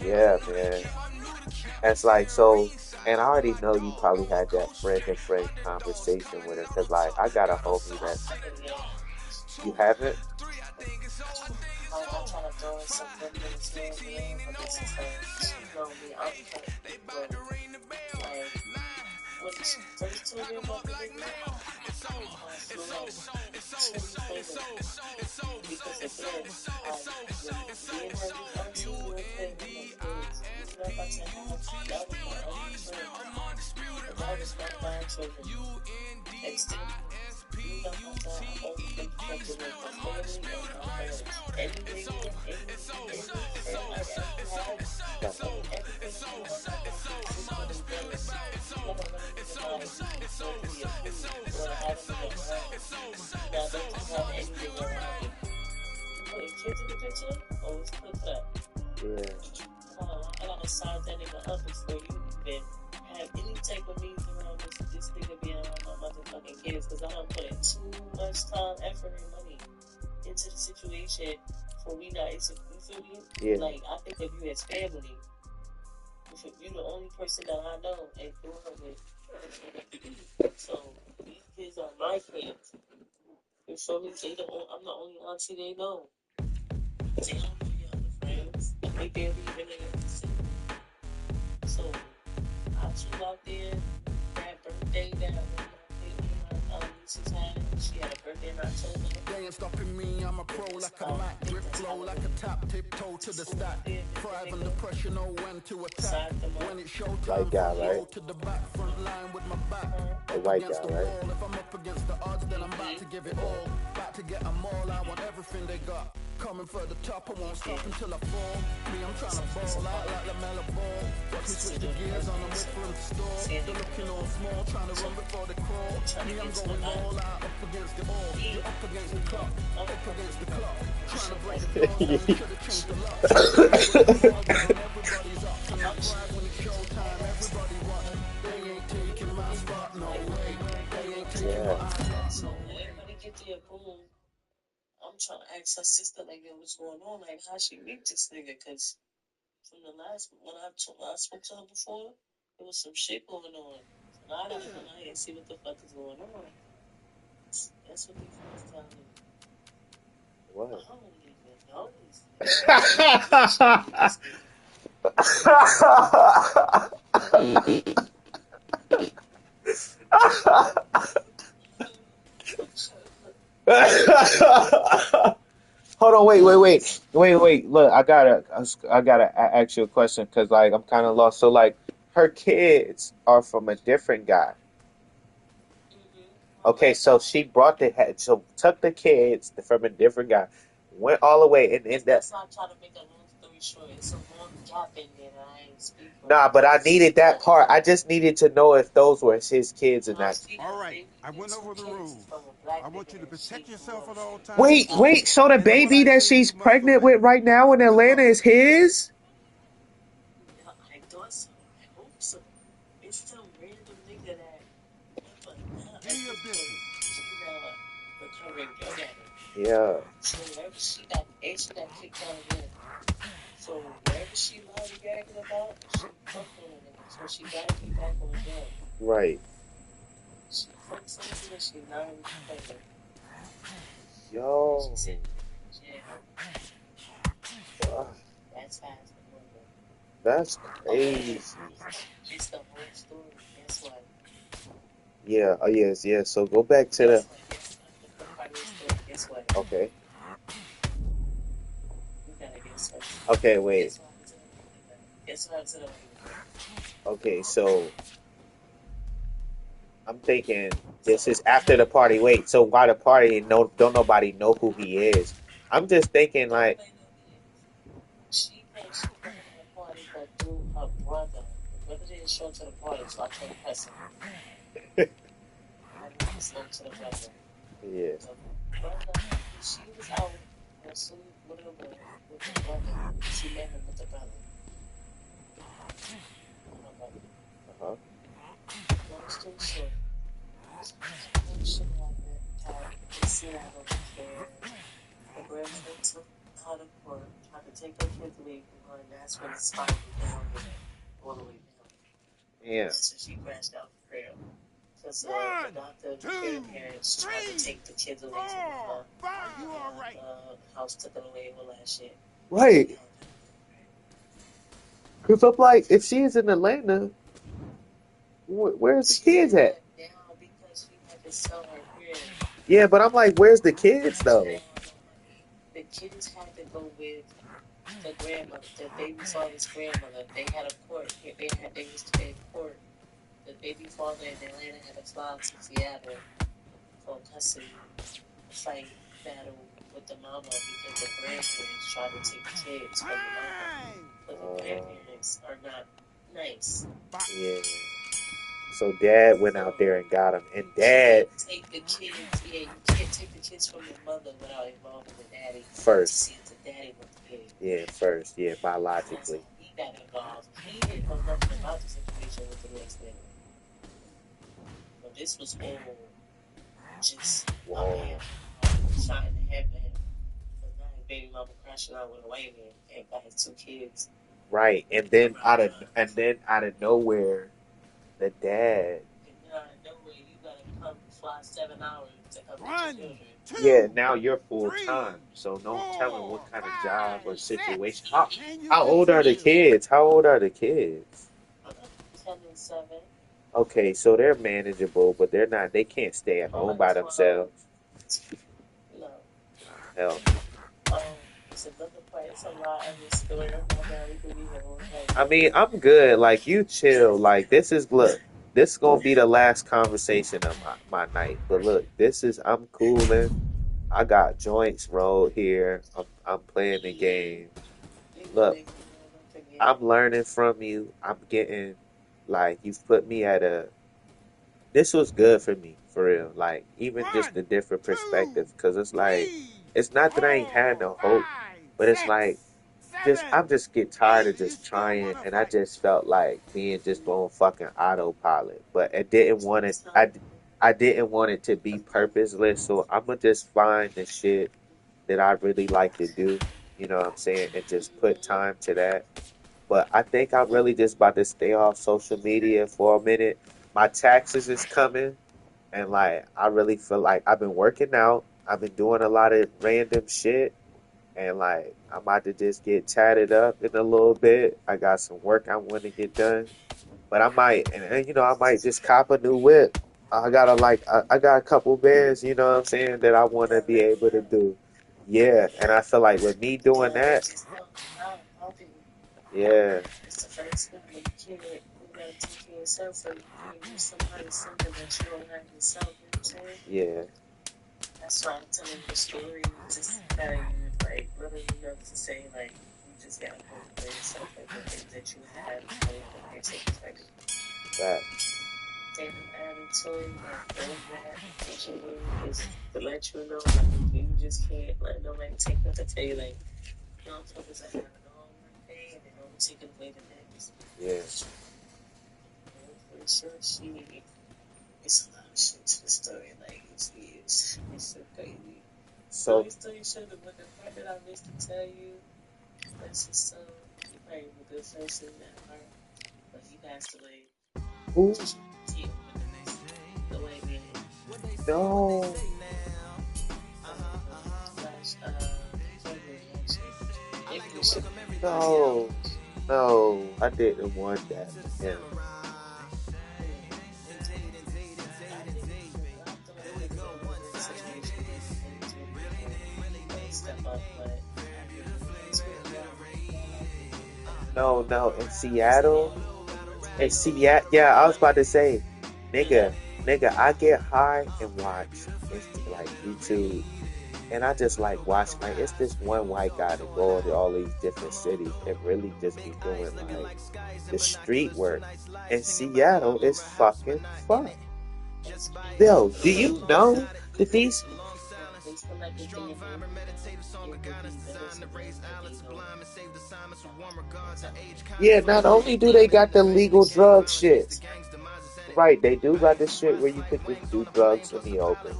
yeah, man. It's like so, and I already know you probably had that friend to friend conversation with her because like I got a homie that you haven't. I'm trying to throw in some good things here and there, but it's just like, you know me, I'm kind of but like when she first told me about the video, I feel like to be famous because again, when me and her was auntie real quick, I'm like, yes, we were about to have that was my only friend, and that was one of my children. Extended, you know my son, I'm only been connected with my family and my friends. Any nigga, any friend I ever had, everything I do, all my friends do is just what they done. Never really even like verbally approved or have a nigga around. Now don't just have any nigga around me. You putting kids in the picture? Oh, it's clip that. Yeah, I gotta sign that nigga up before you even have any type of means around this nigga being around my motherfucking kids because I don't put in too much time, effort, and money into the situation for we not into you feel me? yeah, Like I think of you as family. You're the only person that I know and grew up with. So these kids are my kids. You feel me? I'm the only auntie they know. They don't know your other friends. They barely even know your sister. So I flew out there that birthday that one of my nieces had. She had a birthday in October. They ain't stopping me, I'm a pro like a Mac. Drip flow like a tap, tiptoe to the stack. Thrive under pressure, know when to attack. When it's white showtime, guy, front right? row to the back, front line with my back. The Up white against guy, the right? wall, if I'm up against the odds, then I'm back to give it all. Back to get them all, I want everything they got. Coming for the top, I won't stop until I fall. Me, I'm trying to ball out like the Mela ball. Watch me switch the gears on them, wait for them to stall. They're looking all small, trying to run before they crawl. Me, I'm going all out, up against the all. You're up against the clock, up against the clock. Trying to break the doors down, you should have changed the lock. Everybody's up and they brag when it's showtime. Everybody watch, they ain't taking my spot, no way. They ain't taking Yeah, my spot, So no when way. everybody get there, boom. I'm trying to ask her sister, like, yo, what's going on? Like, how she meet this nigga? Because from the last, when I spoke to her before, there was some shit going on. So now I gotta come out here and see what the fuck is going on. That's what these niggas telling me. I what? don't even know this nigga. Bitch, I know this nigga. Hold on, wait. Look, I gotta ask you a question because like I'm kind of lost. So like, her kids are from a different guy. Mm-hmm. Okay, so she brought so took the kids from a different guy, went all the way, and that. That's why I try to make a long story short. It's a long gap in there that I ain't speak on. Nah, but I needed that part. I just needed to know if those were his kids and No, I not. speak All on right, baby. I went over the rules. I want you to protect yourself at all times. Wait, so the baby that she's pregnant with right now in Atlanta is his? No, I thought so. I hope so. It's some random nigga that. But now Give me your business. she's now a recovering drug addict. Yeah. So wherever she got kicked out of there. So wherever she lied bragging about, she fucked on a nigga. So she gotta be back on drugs. Right. She fucked something and she lied pregnant. Yo. She said, yeah. That's fast. That's crazy. It's the whole story. Guess what? Yeah. Oh yes. Yeah. So go back to the. Guess what? Okay. You gotta guess what? Okay. Wait. Guess what? Okay. So I'm thinking this is after the party. Wait. So why the party? No. Don't nobody know who he is. I'm just thinking like. She came to the party, but through her brother. The brother didn't show to the party, so I can't press him. I didn't spoke to the brother. Yeah. The brother, she was out with the brother. She met him with the brother. Uh-huh. Long story short, shit like that. They sit out on the floor. The grandson took her to court, tried to take her kids away from her, and that's when the spine went down all the way down. Yeah. So she crashed out the crib. Because the doctor, the grandparents tried to take the kids away from her. You all right? House took it away, all that shit. Right. Cause I'm like, if she's in Atlanta, where's the kids at? Now because she had to sell her crib. Yeah, but I'm like, where's the kids though? The kids had to go with the grandmother, the baby father's grandmother. They had a court. They used to be in court. The baby father in Atlanta had to fly to Seattle for custody, fight battle with the mama because the grandparents tried to take the kids from the mama. But the grandparents are not nice. Yeah. So dad went out there and got him, and dad take the kids. Yeah, you can't take the kids from your mother without involving the daddy. First. See if the daddy with the kid. Yeah, first. Yeah, biologically. He got involved. He didn't know nothing about the situation with the next nigga. But this was all just trying to happen. But now his baby mama crashing out with a white man and got his 2 kids. Right, and then out of nowhere, the dad. And out of nowhere, you gotta come fly 7 hours to help your children. Yeah, now you're full time, so no telling what kind of job or situation. How old are the kids? 10 and 7. Okay, so they're manageable, but they're not. They can't stay at home by themselves. No. Hell. It's another part. It's a lot of this story. I mean, I'm good. Like, you chill. Like, this is gonna be the last conversation of my night. But look, I'm cooling. I got joints rolled here. I'm playing the game. Look, I'm learning from you. I'm getting, like, you've put me this was good for me, for real. Like, even just a different perspective. Because it's like, it's not that I ain't had no hope. But it's like, I'm just get tired of just trying, and I just felt like being just on fucking autopilot. But I didn't want it. I didn't want it to be purposeless. So I'm gonna just find the shit that I really like to do. You know what I'm saying, and just put time to that. But I think I'm really just about to stay off social media for a minute. My taxes is coming, and like I really feel like I've been working out. I've been doing a lot of random shit. And like, I'm about to just get tatted up in a little bit. I got some work I want to get done. But I might, I might just cop a new whip. I got a couple bands, you know what I'm saying, that I want to be able to do. Yeah, and I feel like with me doing that, yeah. It's the first thing you can't, you gotta take care of yourself so you can't give somebody something that you don't have yourself, you know what I'm saying? Yeah. That's why I'm telling the story, just telling you, like, really enough to say, like, you just gotta cultivate yourself, like, the things that you have, and take care of you. That. Then added to it, like all that that you do is to let you know, like you just can't let nobody take nothing to tell you, like motherfuckers are having all one day and then don't take it away the next. Yeah. For sure, it's a lot of shit to the story. Like it's so crazy. So The story should have, but the part that I missed to tell you, that's just so. He probably was a good person in that part, but he passed away. who? He the white man. No. No. No. I didn't want that. Yeah. No, no. In Seattle. In Seattle. Yeah, I was about to say, nigga, I get high and watch like YouTube. And I just like watch like it's this one white guy that go to all these different cities and really just be doing like the street work. In Seattle is fucking fun. Yo, do you know that these yeah, not only do they got the legal drug shit. Right, they do got this shit where you could just do drugs in the open.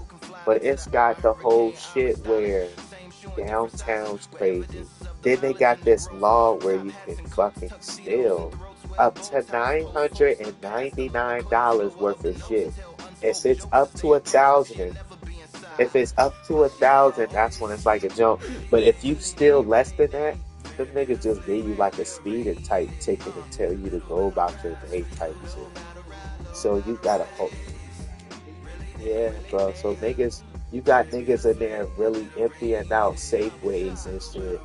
But it's got the whole shit where downtown's crazy. Then they got this law where you can fucking steal up to $999 worth of shit. If it's up to 1,000, that's when it's like a joke. But if you steal less than that, them niggas just give you like a speeding type ticket and tell you to go about your day type shit. So you gotta hope. Yeah, bro. So niggas, you got niggas in there really emptying out Safeways and shit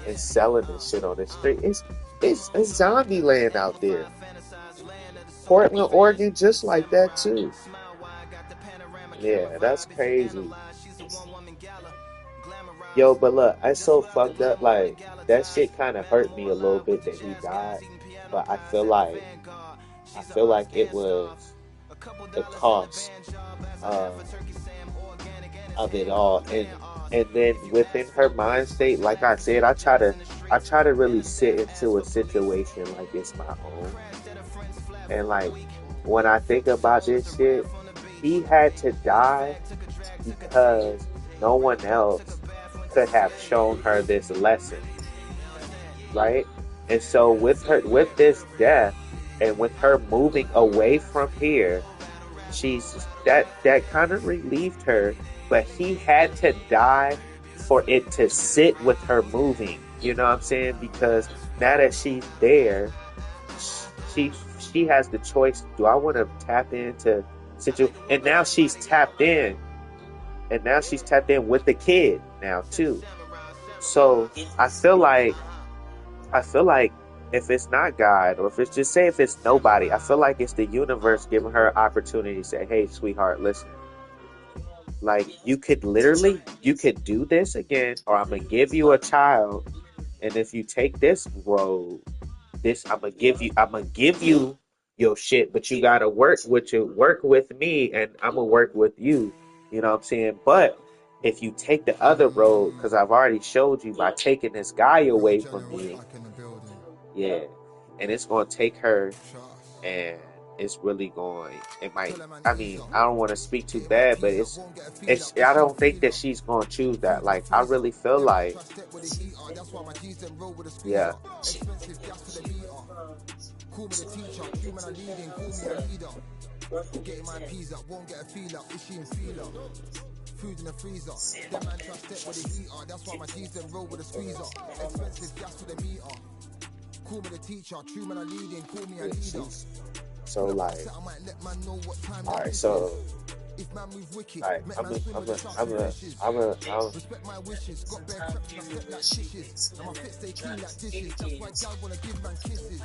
and selling this shit on the street. It's zombie land out there. Portland, Oregon, just like that too. Yeah, that's crazy. Yo, but look, I so fucked up. Like that shit kind of hurt me a little bit that he died, but I feel like it was the cost of it all, and then within her mind state, like I said, I try to really sit into a situation like it's my own, and like when I think about this shit, he had to die because no one else could have shown her this lesson, right? And so with this death, and with her moving away from here, she's that kind of relieved her. But he had to die for it to sit with her moving. You know what I'm saying? Because now that she's there, she has the choice. Do I want to tap into situation? And now she's tapped in, with the kid now too. So I feel like if it's not God, or if it's just say if it's nobody, I feel like it's the universe giving her an opportunity to say, hey, sweetheart, listen. Like you could do this again, or I'm gonna give you a child, and if you take this road, I'm gonna give you your shit, but you gotta work with me, and I'm gonna work with you. You know what I'm saying? But if you take the other road, because I've already showed you by taking this guy away from me, yeah, and it's gonna take her, and it's really going. It might. I mean, I don't want to speak too bad, but it's. I don't think that she's gonna choose that. Like, I really feel like, yeah. Getting my peas up, won't get a feel up. Is she in feel up? Food in the freezer. Them man try step with the heater. That's why my G's them roll with a squeezer. Expensive gas to the meter. Call me the teacher. True man I leading. Call me a leader. So like, alright, so alright, I'm respect my wishes. Got bare traps and I step like dishes. And my fit stay clean like dishes. That's why gal wanna give man kisses.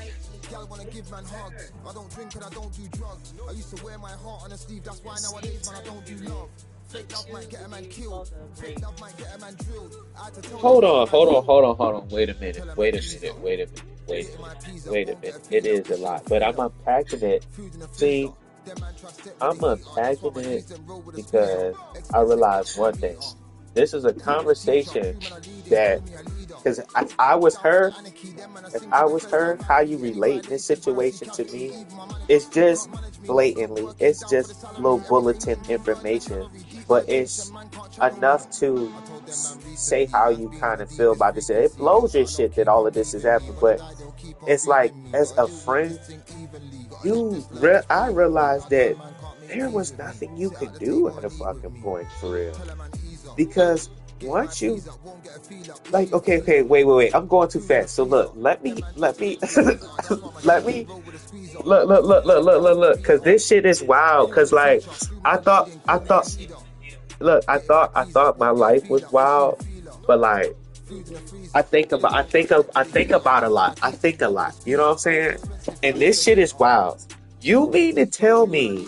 Gal wanna give man hugs. I don't drink and I don't do drugs. I used to wear my heart on a sleeve. That's why nowadays man I don't do love. Fake love might get a man killed. Fake love might get a man drilled. Hold on. Wait a minute. It is a lot, but I'm unpacking it. See, I'm unpacking it because I realized one thing. This is a conversation that, because I was her, if I was her, how you relate this situation to me, it's just blatantly, it's just little bulletin information, but it's enough to say how you kind of feel about this. It blows your shit that all of this is happening, but it's like, as a friend, I realized that there was nothing you could do at a fucking point for real. Because once you, like, okay, wait, I'm going too fast. So look, let me, let me, look, because this shit is wild. Because like, I thought, look, I thought my life was wild, but like, I think about a lot. I think a lot. You know what I'm saying? And this shit is wild. You mean to tell me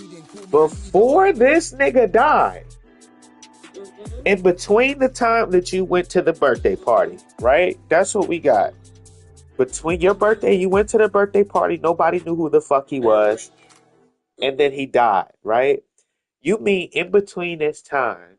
before this nigga died, in between the time that you went to the birthday party, right? That's what we got. Between your birthday, you went to the birthday party, nobody knew who the fuck he was, and then he died, right? You mean in between this time,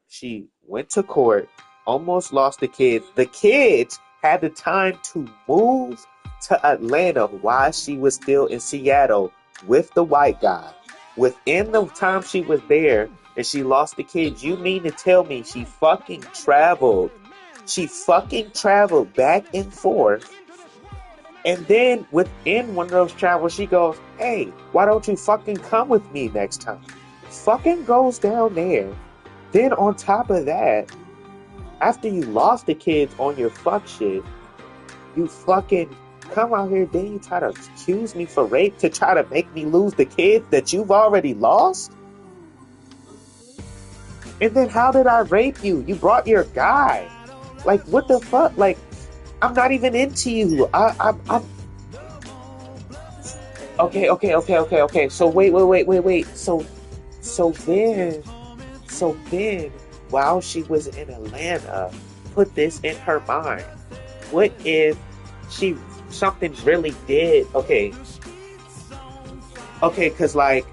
she went to court, almost lost the kids. The kids had the time to move to Atlanta while she was still in Seattle with the white guy. Within the time she was there and she lost the kids, you mean to tell me she fucking traveled? She fucking traveled back and forth. And then within one of those travels, she goes, hey, why don't you fucking come with me next time? Fucking goes down there. Then on top of that, after you lost the kids on your fuck shit, you fucking come out here, then you try to accuse me for rape to try to make me lose the kids that you've already lost? And then how did I rape you? You brought your guy. Like, what the fuck? Like, I'm not even into you. I'm Okay. So wait. So then, while she was in Atlanta, put this in her mind. What if something really did? Okay, because like,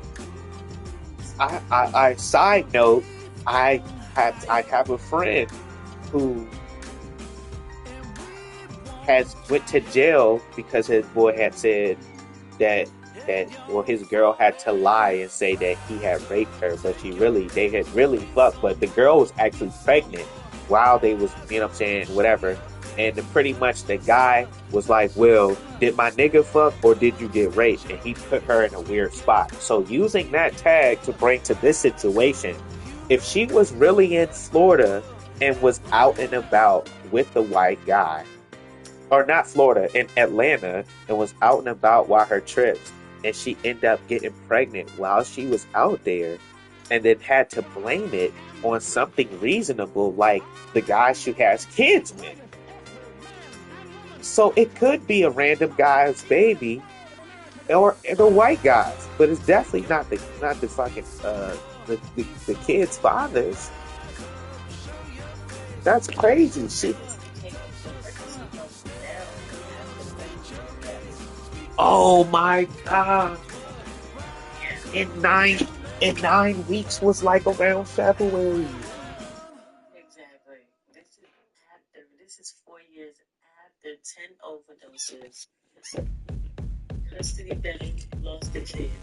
I side note, I have a friend who went to jail because his boy had said that his girl had to lie and say that he had raped her, but they had really fucked, but the girl was actually pregnant while they was, you know what I'm saying, whatever. And pretty much the guy was like, well, did my nigga fuck or did you get raped? And he put her in a weird spot. So using that tag to bring to this situation, if she was really in Florida and was out and about with the white guy, or not Florida, in Atlanta, and was out and about while her trips, and she ended up getting pregnant while she was out there, and then had to blame it on something reasonable like the guy she has kids with. So it could be a random guy's baby or the white guys, but it's definitely not the fucking the kids' fathers. That's crazy shit. Oh my god! In 9 weeks was like around February. Exactly. This is 4 years after 10 overdoses. Custody battle, lost the kids.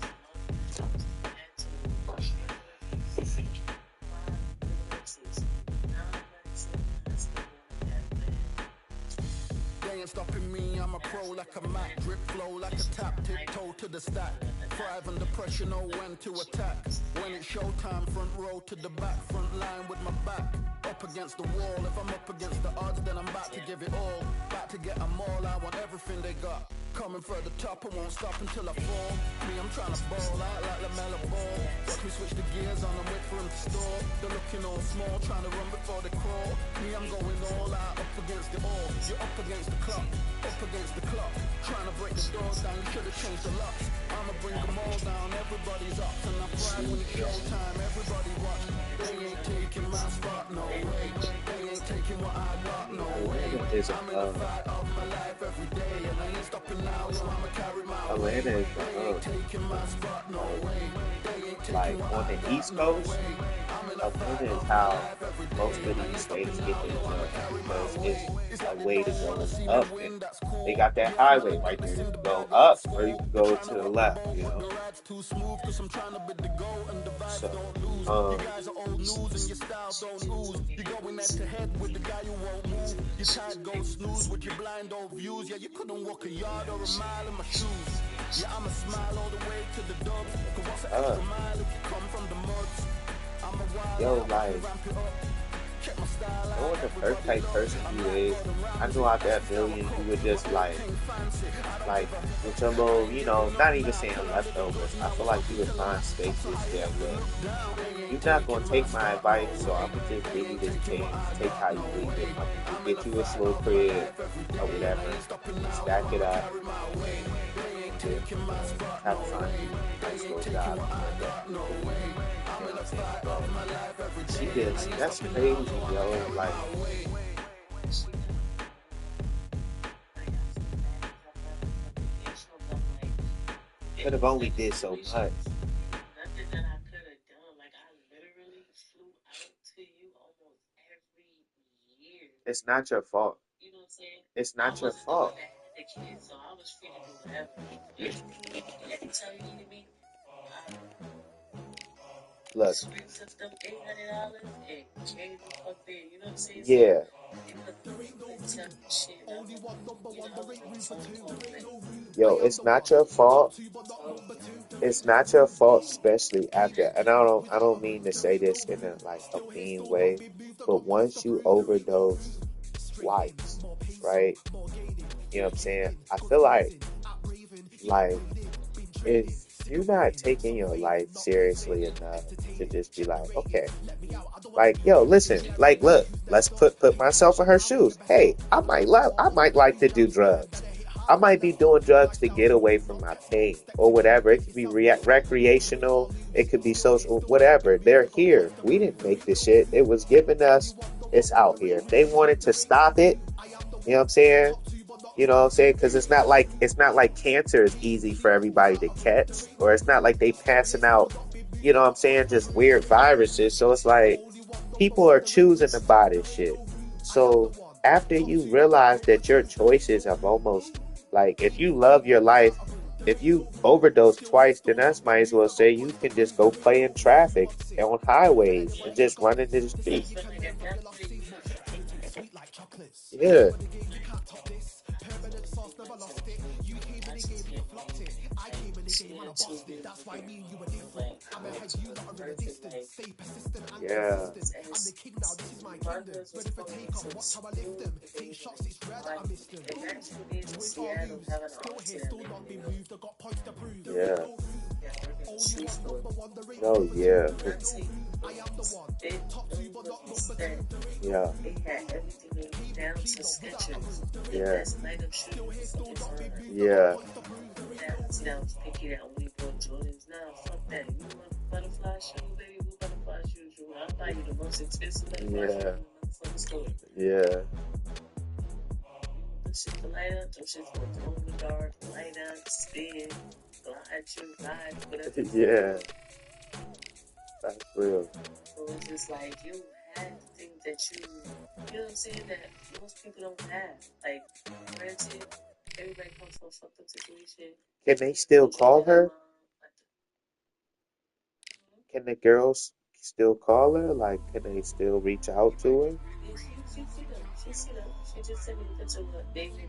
They ain't stopping me, I'm a pro like a Mac. Drip flow like a tap, tiptoe to the stack. Thrive under pressure, know when to attack. When it's showtime, front row to the back. Front line with my back up against the wall. If I'm up against the odds, then I'm about to give it all. About to get them all, I want everything they got. Coming for the top, I won't stop until I fall. Me, I'm trying to ball out like LaMelo Ball. Watch me switch the gears on and wait for him to stall. They're looking all small, trying to run before they crawl. Me, I'm going all out, up against the all. You're up against the clock, up against the clock. Trying to break the doors down, you should have changed the locks. I'ma bring them all down, everybody's up. And I pride when it's showtime, everybody watch. They ain't taking my spot, no way. They ain't taking what I got, no way. is Atlanta is the hub. Like on the East Coast, Atlanta is how most of these states get their drugs because it's a way to go up, and they got that highway right there. You can go up or you can go to the left. So, um, uh, yo, like, knowing the first type person you is, I know out that million you would just like with your little, not even saying leftovers. I feel like you would find spaces that would. You're not gonna take my advice, so I'm gonna just give you this chance. Take how you leave it. I'm gonna get you a slow crib or whatever, stack it up, and have to find you a nice little job. She just, that's crazy, yo. Like, could have only did so much. Nothing that I could have done. Like I literally flew out to you almost every year. It's not your fault. You know what I'm saying? It's I not your wasn't the one fault. that had the kids, so I was free to do whatever. Anytime you needed me, Look, screen took them $800 and carried the fuck there. You know what I'm saying? yeah, So, shit, yo, it's not your fault. It's not your fault, especially after. And I don't mean to say this in a mean way, but once you overdose twice, right? You know what I'm saying? I feel like if you're not taking your life seriously enough to just be like, okay, like, yo, listen, like, look, let's put myself in her shoes. Hey, I might like to do drugs. I might be doing drugs to get away from my pain or whatever. It could be recreational. It could be social, whatever. They're here. We didn't make this shit. It was given us. It's out here. If they wanted to stop it, you know what I'm saying? You know what I'm saying? Because it's not like cancer is easy for everybody to catch, or it's not like they passing out. You know what I'm saying? Just weird viruses. So it's like people are choosing to buy this shit. So after you realize that your choices have almost like if you love your life, if you overdose twice, then that's might as well say you can just go play in traffic on highways and just run into the street. Yeah, yeah, yeah. No, yeah, yeah, they had everything down to Skechers. The yeah, best night of shoes of the time. yeah, Now, I was picky that only bought Jordans. Nah, fuck that. You want butterfly shoes, baby? What butterfly shoes you want? I'll buy you the most expensive butterfly shoes in yeah, the motherfucking store. yeah, Them shit to light up, them shit for glow in the dark, light up, spin, glide, shoot, glide, whatever. yeah. That's real. So it's just like you had things that you know what I'm saying, that most people don't have. Like, granted, everybody comes from a fucked up situation. Can they still call her? Can the girls still call her? Like, can they still reach out to her? Yeah, she see them. She see them. She just sent me a picture of David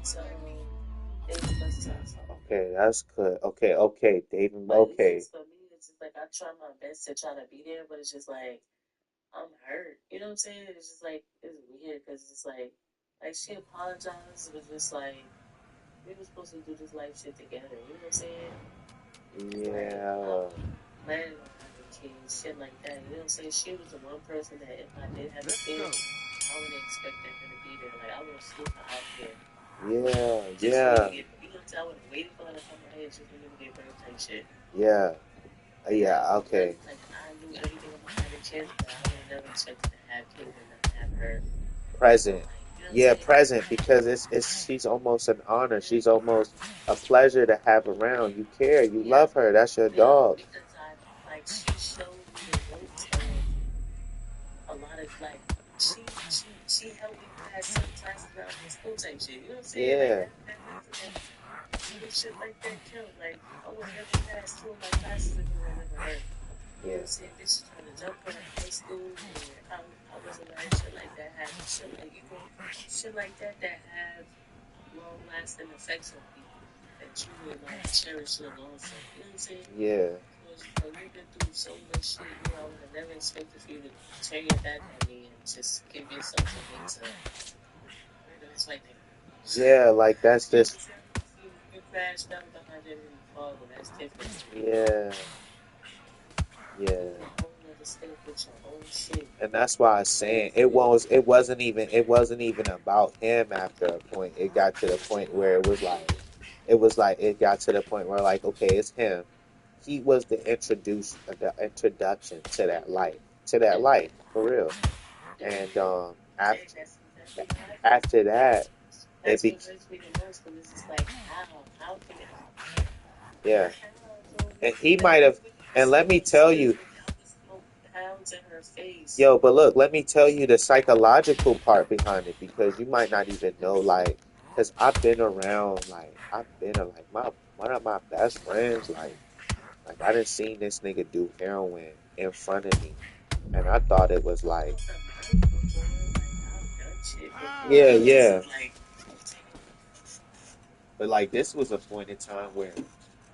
Buster's. Okay, that's good. Okay, okay, David. Okay, For me, it's just like I try my best to try to be there, but it's just like I'm hurt. You know what I'm saying? It's just like it's weird because it's like she apologized, but just like we were supposed to do this life shit together. You know what I'm saying? yeah, Planning on having kids, shit like that. You know what I'm saying? She was the one person that if I did have a kid, I would expect her to be there. Like I would have flew her out here. yeah, Just for yeah, you know what I'm saying? I would have waited for her to come out here just for me to get birth type shit. yeah, yeah. Okay, Like I knew everything about having kids, but I would have never expected to have kids and not have her. present. You know Yeah, present, because it's she's almost an honor. She's almost a pleasure to have around. You care, you Yeah, love her. That's your yeah, dog. because she showed me the ropes of a lot of she helped me pass some classes when I was in school type shit. You know what I'm saying? Like Yeah, that little shit like that count. Like I would never pass two of my classes if it wasn't for her. You know yeah, what I'm saying? Bitches trying to jump on in high school and I wasn't letting shit like that happen. Shit like that have long lasting effects on people that you would like cherish your long for. You know what I'm saying? yeah, So it's just like you've been through so much shit, I would have never expected for you to turn your back on me and just give yourself away to this white nigga. yeah. Like that's You know what just I'm saying? You crashed out behind him in the fog, and that's different. yeah, You yeah. in a whole other state with your own shit. And that's why I was saying it wasn't even about him after a point. It got to the point where it got to the point where like, okay, it's him. He was the introduction to that life. To that life, for real. And And that's exactly how I feel. after that it That's be what hurts me the most because it's just like, how? How can it? yeah. How? And he Like, might have when you and see let me her tell spit you, the loudest pounds in her face. yo, but look, let me tell you the psychological part behind it, because you might not even know, like, because I've been around, like, my one of my best friends, like I done seen this nigga do heroin in front of me, and I thought it was I've like, smoked a blunt before, like I've done shit before, yeah, but it yeah, wasn't like, but like this was a point in time where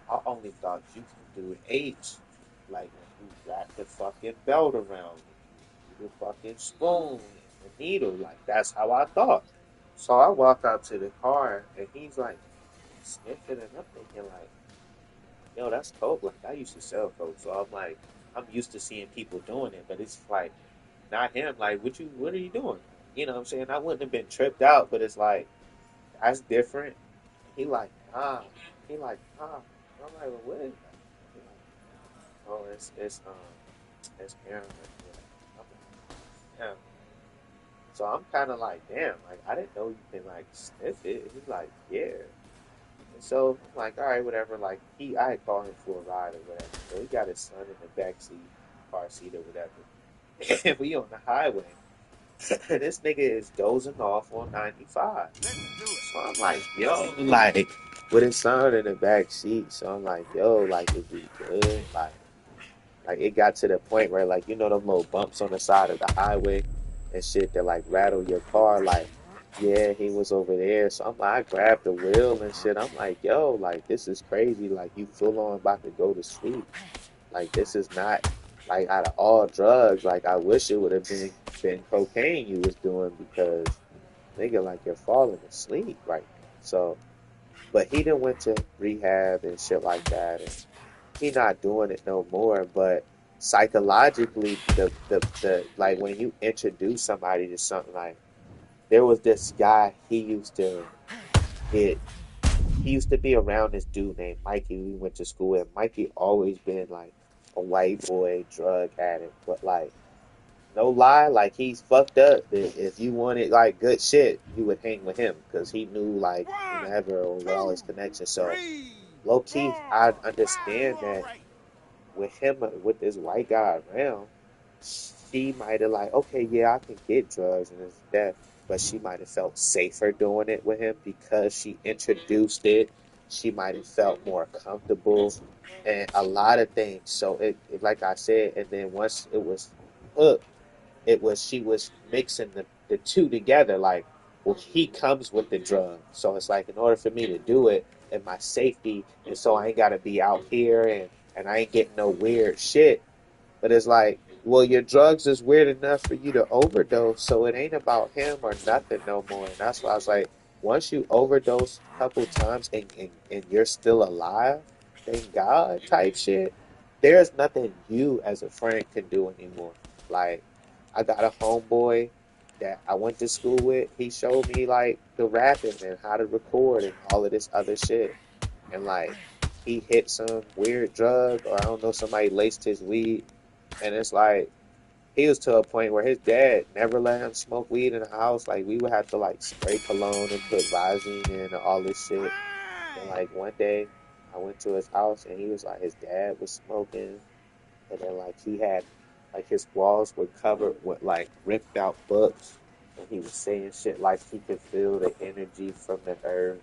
I only thought you could do H, like when you wrap the fucking belt around it, the fucking spoon, and the needle, like that's how I thought. So I walk out to the car and he's like sniffing, and I'm thinking like, yo, that's coke. Like I used to sell coke, so I'm like, I'm used to seeing people doing it, but it's like not him. Like, what are you doing? You know what I'm saying? I wouldn't have been tripped out, but it's like that's different. He like, nah. He like, nah. I'm like, well, what is that? He like, oh, it's heroin. I'm like, damn. So I'm kind of like, damn, like I didn't know you can like sniff it. He's like, yeah. And so I'm like, all right, whatever. Like I had called him for a ride or whatever. So he got his son in the back seat, car seat or whatever. And we on the highway. And this nigga is dozing off on 95. So I'm like, yo, like with his son in the back seat. So I'm like, yo, like is he good? Like it got to the point where like them little bumps on the side of the highway and shit that like rattle your car. Like yeah, he was over there. So I'm like, I grabbed the wheel and shit. I'm like, yo, like this is crazy. Like you full on about to go to sleep. Like this is not like out of all drugs. Like I wish it would have been cocaine you was doing, because nigga, like you're falling asleep right now. So, but he done went to rehab and shit like that, and he not doing it no more. But psychologically, the like when you introduce somebody to something, like there was this guy get he used to be around this dude named Mikey. We went to school with. Mikey always been like a white boy drug addict, but like no lie, like he's fucked up. If you wanted like good shit, you would hang with him because he knew like whomever or with all his connections. So low key, I understand that with him, with this white guy around, she might have like, okay, yeah, I can get drugs and this that, but she might have felt safer doing it with him because she introduced it. She might have felt more comfortable and a lot of things. So like I said, and then once it was hooked, she was mixing the two together. Like, well, he comes with the drug, so it's like in order for me to do it and my safety, and so I ain't got to be out here and I ain't getting no weird shit. But it's like, well, your drugs is weird enough for you to overdose, so it ain't about him or nothing no more. And that's why I was like, once you overdose a couple times and you're still alive, thank God type shit, there's nothing you as a friend can do anymore. Like, I got a homeboy that I went to school with. He showed me like the rapping and how to record and all of this other shit. And like, he hit some weird drug, or I don't know, somebody laced his weed, and it's like he was to a point where his dad never let him smoke weed in the house. Like we would have to like spray cologne and put Visine in and all this shit. And like one day, I went to his house and he was like, his dad was smoking, and then like he had like his walls were covered with like ripped out books, and he was saying shit like he could feel the energy from the earth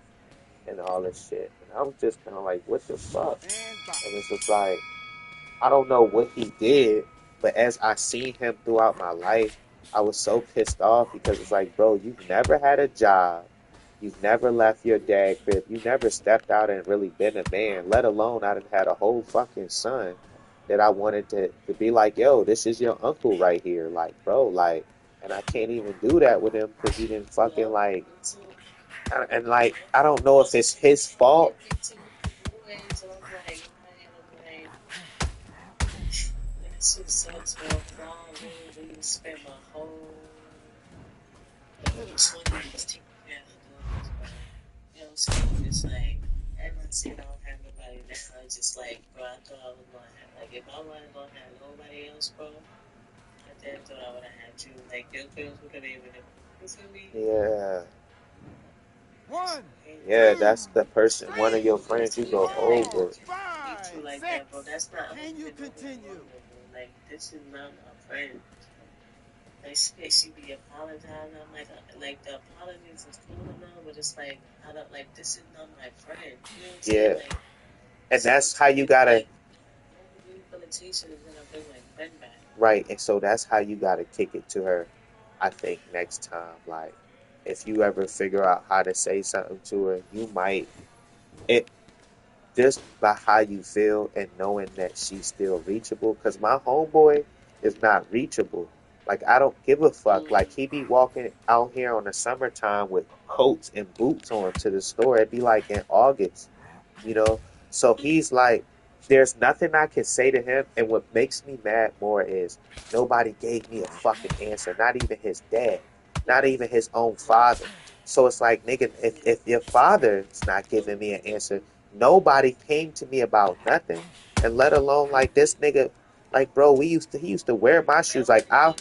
and all this shit. And I was just kind of like, what the fuck? And it's just like, I don't know what he did, but as I seen him throughout my life, I was so pissed off because it's like, bro, you've never had a job. You've never left your dad crib. You never stepped out and really been a man, let alone I done had a whole fucking son that I wanted to be like, yo, this is your uncle right here. Like, bro, like, and I can't even do that with him because he didn't fucking like, and like, I don't know if it's his fault. That's just sucks, bro. I really spent my whole 20s taking care of dudes, bro. You know what I'm saying? It's like, I'm not saying I don't have nobody now. It's just like, bro, I thought I was gonna have, like, if I wasn't gonna have nobody else, bro, I then thought I would have had you. Like, your girls would have been able to, you feel me? Yeah. One, Yeah, two, that's the person, one of your friends you You go feel like, over. me five, too like that, bro. six. That's not Can you open no more, continue? Like, this is not my friend. Like she be apologizing. I'm like the apologies is cool and all, but it's like I don't like this is not my friend. You know what I'm saying? Yeah. Like And so that's to how you me, gotta, like rehabilitation is gonna bring my friend back. right. And so that's how you gotta kick it to her, I think, next time. Like, if you ever figure out how to say something to her, you might, it just by how you feel and knowing that she's still reachable. Because my homeboy is not reachable. Like, I don't give a fuck. Like, he be walking out here on the summertime with coats and boots on to the store. It'd be like in August, you know? So he's like, there's nothing I can say to him. And what makes me mad more is nobody gave me a fucking answer. Not even his dad, not even his own father. So it's like, nigga, if your father's not giving me an answer, nobody came to me about nothing. And let alone like this nigga, like bro, he used to wear my shoes. Like I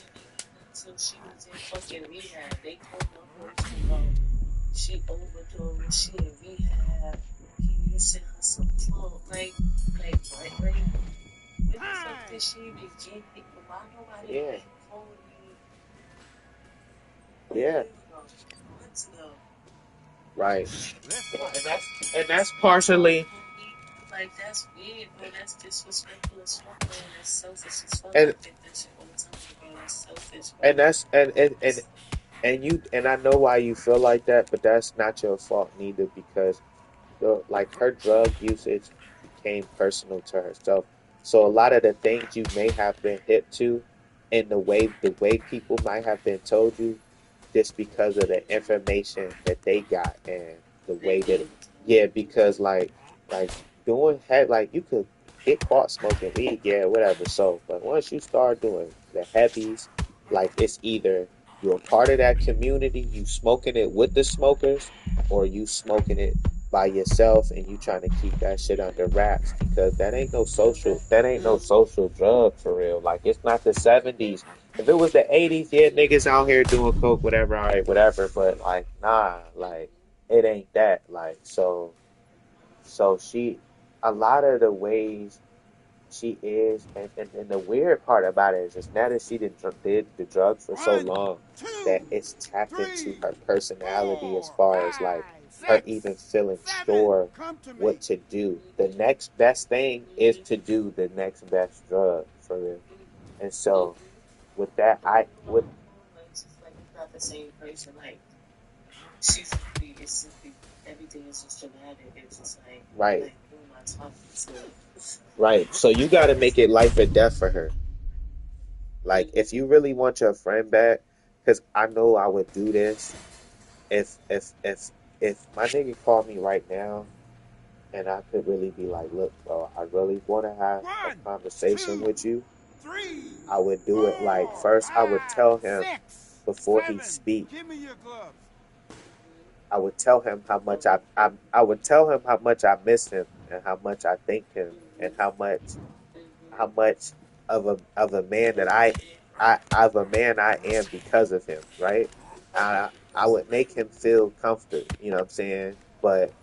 So she was in fucking rehab. They told my folks she overdosed. She in rehab. Can you send her some clothes? What? Like, where the fuck did she even get it? Why nobody yeah, like told me? yeah, Years ago, months ago. right. Let's And fight. that's Nobody partially told me. Like, that's weird, bro. That's disrespectful as fuck, bro. That's selfish as fuck. I and think that shit all the time, bro. That's selfish, bro. and that's That's, and you and I know why you feel like that, but that's not your fault neither because like her drug usage became personal to herself. So a lot of the things you may have been hip to, and the way people might have been told you, just because of the information that they got and the they way that gave it to me. yeah, because like doing head like you could get caught smoking weed, yeah, whatever. So, but once you start doing the heavies, like it's either you're a part of that community, you smoking it with the smokers, or you smoking it by yourself and you trying to keep that shit under wraps because that ain't no social drug for real. Like it's not the 70s. If it was the 80s, yeah, niggas out here doing coke, whatever, all right, whatever. But like, nah, like it ain't that. Like so she, a lot of the ways she is, and the weird part about it is just now that she did the drugs for so One, long two, that it's tapped into three, her personality as four, far as like five, her six, even feeling seven. sure Come to me. what to do. The next best thing is to do the next best drug for real. And so with that, I with Like, it's just like it's not the same person. Like, she's really, it's just, everything is just dramatic. It's just right, like, who am I talking to? right. So you got to make it life or death for her. Like if you really want your friend back, because I know I would do this if my nigga called me right now and I could really be like, look, bro, I really want to have a One, conversation two, with you. three, I would do it like four, first I would five, tell him six, before he seven. speak. Give me your gloves. I would tell him how much I would tell him how much I miss him and how much I thank him and how much of a man that of a man I am because of him, right? I would make him feel comforted, you know what I'm saying? But,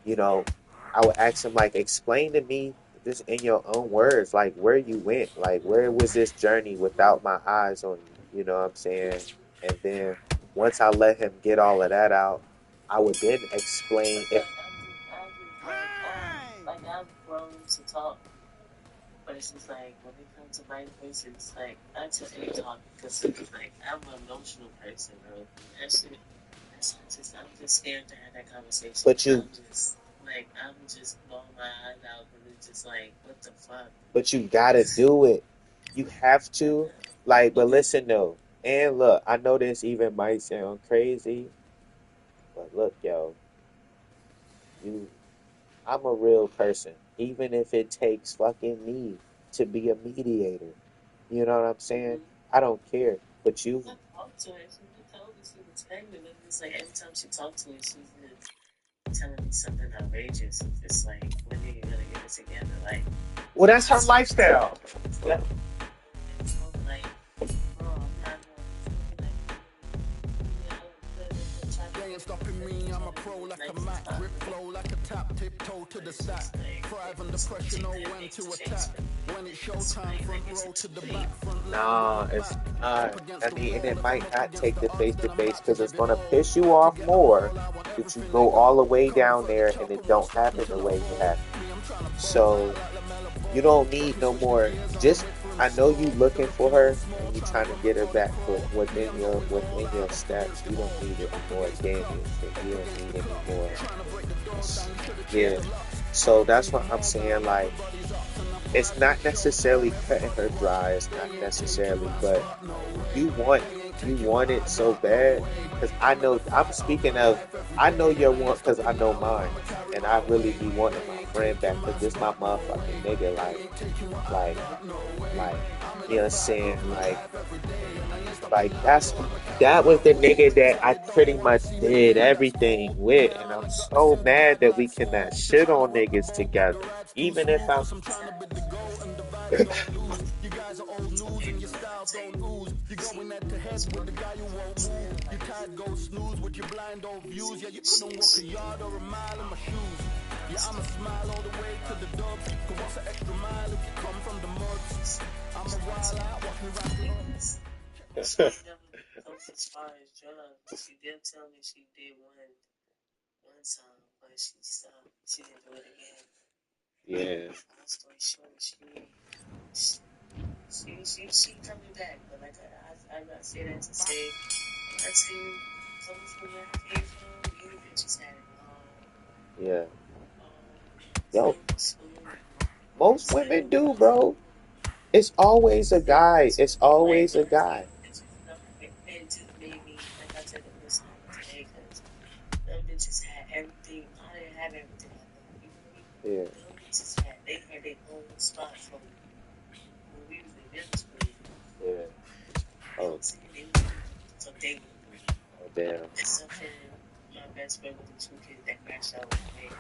you know, I would ask him like, explain to me just in your own words, like where you went, like where was this journey without my eyes on you, you know what I'm saying? And then once I let him get all of that out, I would then explain if Like I've grown to talk, but it's just like when it comes to my voice, it's like I just hate talking because it's like I'm an emotional person, bro. That shit, I'm just scared to have that conversation. but you I'm just blowing my eyes out because it's just like, what the fuck? but you gotta do it. You have to. Like, but listen though. And look, I know this even might sound crazy, but look, yo, you I'm a real person. Even if it takes fucking me to be a mediator. You know what I'm saying? I don't care. But you I talked to her. She just told me she was pregnant, but it's like every time she talked to me, she's just telling me something outrageous. It's just like, when are you gonna get it together? Like, well, that's her lifestyle. Yeah. it's so like, bro, I'm not gonna They ain't stopping me, I'm a pro like a Mac. Grip flow like a tap, tiptoe to the stack. Thrive under pressure, know when to attack. When it's showtime, front row to the back, front line Nah, with the it's back. not. Up against I the mean, and wall, it never might up not against take the the face odds, to then I'm face about to because it's give it gonna all. piss you Back to off get a more mall, I want if you everything they go got. all the way Coming down for the there and top, I it won't don't stop happen the until I way it fall. happened. Me, I'm trying to ball So out like LaMelo you Ball. don't Watch need me no switch the more. gears, I'ma Just make room I know slow. you looking Them for things look her small, and you trying to trying to run get her before they back, but crawl. Me, I'm going all within your out up steps, against the you don't wall, need any up more against the cup, damage and up you don't against need the any cup. more. Trying to break the doors down, you should've changed Yeah. the lock. I So don't that's need what them I'm all, girl, saying. I'm Like, everybody's ops. And I it's thrive in not the showtime, necessarily cutting her everybody rock. dry. It's not They ain't taking necessarily, my but spot, no you way. want They ain't you taking want what it I so got, no bad way. because I Coming know to I'm fight over speaking my of life every I know day. your They one ain't because I stopping know now, mine I'ma carry and my I really weight. be wanting They my ain't friend back taking because my this my spot, no motherfucking way. nigga They ain't taking what I like got, no way. like I'm in you the know what I'm fight saying of my life every day, and I ain't stopping like now, that's yo, I'ma carry that was my the weight. nigga that I Niggas don't pretty wanna much see me did win, that's everything cool. with Got and all I'm the Glocks so in the mad bag that we like school. cannot They shit tryna on rock the niggas boat, but the together ride's too even if smooth. I'm Cause I'm tryna be the goat and the vibes don't lose. You guys are old news and your style don't ooze. You going head to head with the guy who won't move. You tired go snooze with your blind old views. Yeah, you couldn't walk a yard or a mile in my shoes. Yeah, I'ma smile all the way to the dubs. Cause what's an extra mile if you come from the muds? I'm a wild out, watch me rock it up. she ain't never goes as far as drugs. She did tell me she did one time, but she stopped. She didn't do it again. yeah Long story short, she coming back, but like I say that to say, my team coming from where I came from, you bitches had it yeah all yo smooth. most Instead women of do bro it's always a guy it's like always a guy it just made me like I said the first time today because them bitches had everything. I didn't have everything I want. You know what I mean? yeah Them bitches had their own spot from when we was in middle school. yeah You know oh what I'm saying? They was from day one. oh damn Except for my best friend with the two kids that crashed out with me.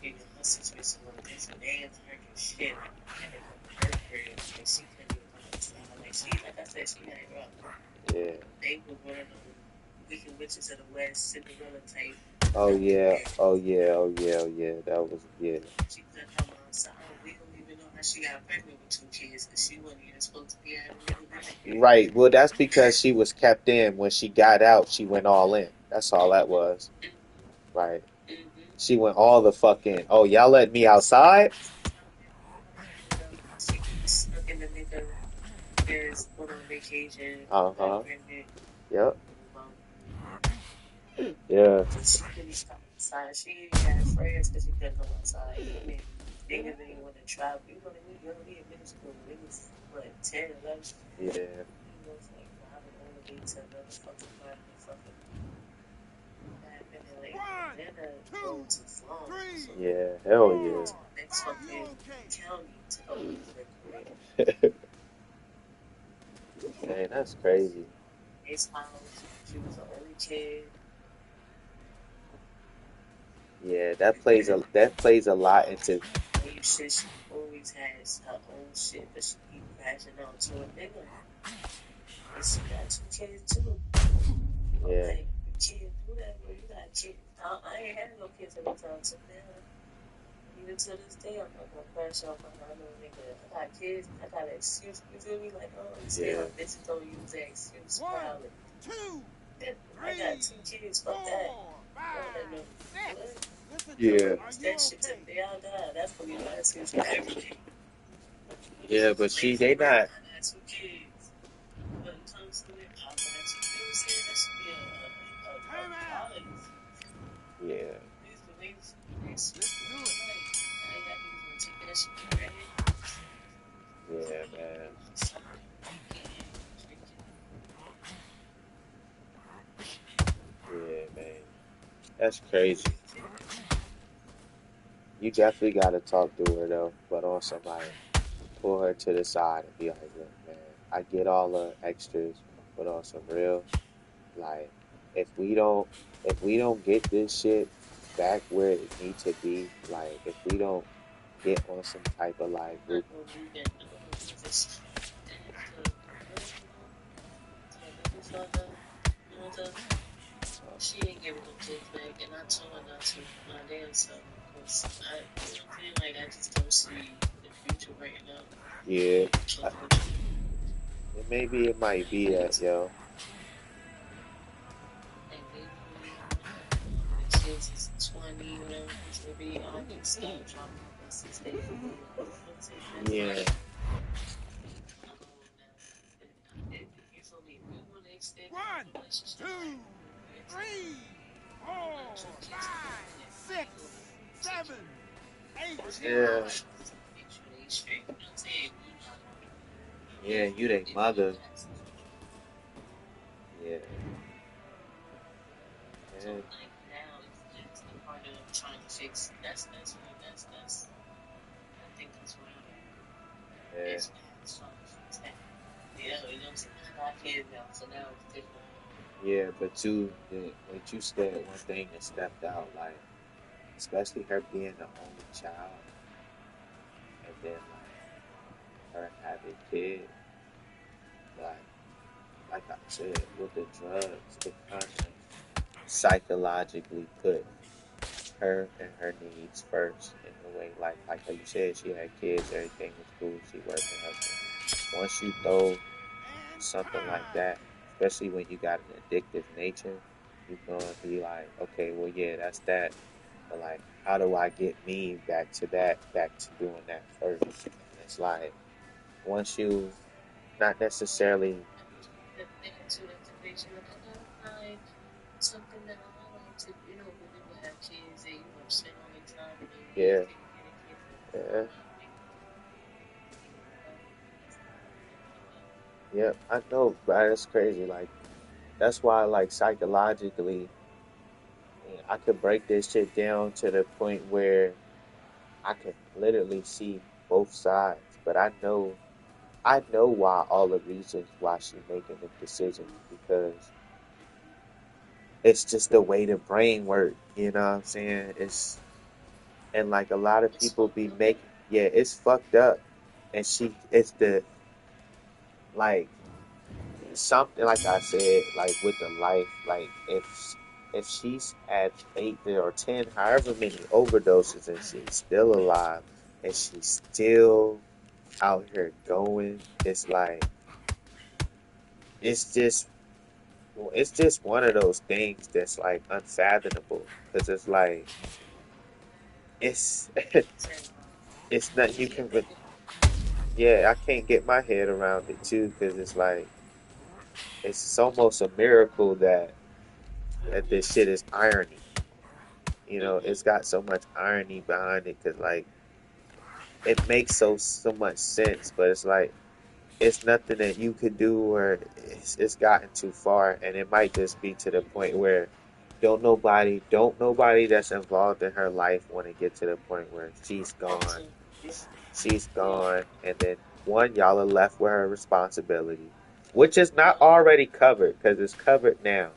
You know, her situation was different. They didn't let her do shit. Like, I had to come to her crib, and she couldn't even come outside. Like I said, she had it rough. yeah They was one of them Wicked Witches of the West, Cinderella type. oh yeah Parents. oh yeah oh yeah oh yeah that was yeah She cut her mom's out. We don't even know how she got pregnant with two kids because she wasn't even supposed to be having niggas in the crib. right well that's because she was kept in when she got out she went all in that's all that was right she went all the fucking oh y'all let me outside She stuck in the nigga parents went on vacation, got uh-huh pregnant, yep um, yeah she couldn't come outside. She had friends because she couldn't come outside. Even niggas didn't want to travel. You know, we young, we in middle school. It was, what, 10, 11? yeah He was like driving all the way to another fucking part of the fucking that minute like Atlanta going too far. So yeah hell go yeah to the next fucking county to go to their career. man that's crazy His house, she was the only kid. yeah that plays a lot into And you said she always has her own shit, but she keep crashing out to a nigga. And she got 2 kids too. Yeah. Like, you can't do that, bro. You got kids. I ain't had no kids at the time, so now, even to this day, I'm not gonna crash out behind no nigga. I got kids, I got an excuse. You feel me? Like, I don't understand how bitches don't use that excuse proudly. 1, 2, I got 2 kids, fuck that. 4, 5, 6. Listen to Yeah. me. Are you That shit to okay? the day I die. That's gonna be my excuse for everything. Yeah, but see, they not. I got 2 kids. But in terms of it, I got 2. You know what I'm saying? That should be a Time out. quality. Yeah. These beliefs, these Let's do it. now y'all niggas gonna take that shit for granted. Yeah, man. Yeah, man. That's crazy. You definitely gotta talk to her though, but on some like pull her to the side and be like, look, man, I get all the extras, but on some real, like, if we don't get this shit back where it need to be, like, if we don't get on some type of like group, She ain't giving no kids back, and I told her not to my damn self. Cause I, you know what I'm saying? Like, I just don't see the future right now. yeah, maybe it might be that, yo. And maybe the kids is 20, whatever the case may be, I can stop trying to stay for me. Yeah, You feel me? If you want to extend 1, the relationship, 2, 3, 4, 5, 6, 7, 8. yeah, yeah. You the mother, yeah. So Yeah, like now it's the part of trying to fix. That's I think that's where yeah, it's trying to fix that. Yeah, you know what I'm saying? I got kids now, so now it's different. yeah. But you said one thing that stepped out, like especially her being the only child, and then like her having kids, like I said, with the drugs, it kind of psychologically put her and her needs first in a way. Like how you said, she had kids, everything was cool, she worked her husband. Once you throw And something like time. that, especially when you got an addictive nature, you're gonna be like, okay, well, yeah, that's that. But like, how do I get me back to that, back to doing that first? And it's like, once you not necessarily, The thing too, that's the picture. Like I gotta find something that I like to, when people have kids, they spend all their time and their years yeah, taking care of kids. yeah, yeah, I know, but that's crazy. Like, that's why, like, psychologically, I could break this shit down to the point where I can literally see both sides, but I know why all the reasons why she making the decision because it's just the way the brain works. You know what I'm saying? And like a lot of It's people fucked be up. making, yeah, it's fucked up. And it's the like something like I said, like with the life, like if she's at 8 or 10, however many overdoses, and she's still alive, and she's still out here going, it's like it's just well, it's just one of those things that's like unfathomable because it's like it's it's not you can yeah, I can't get my head around it too because it's like it's almost a miracle that this shit is irony. You know, it's got so much irony behind it because like it makes so much sense, but it's like it's nothing that you could do or it's gotten too far, and it might just be to the point where don't nobody that's involved in her life want to get to the point where she's gone, and then one y'all are left with her responsibility, which is not already covered because it's covered now.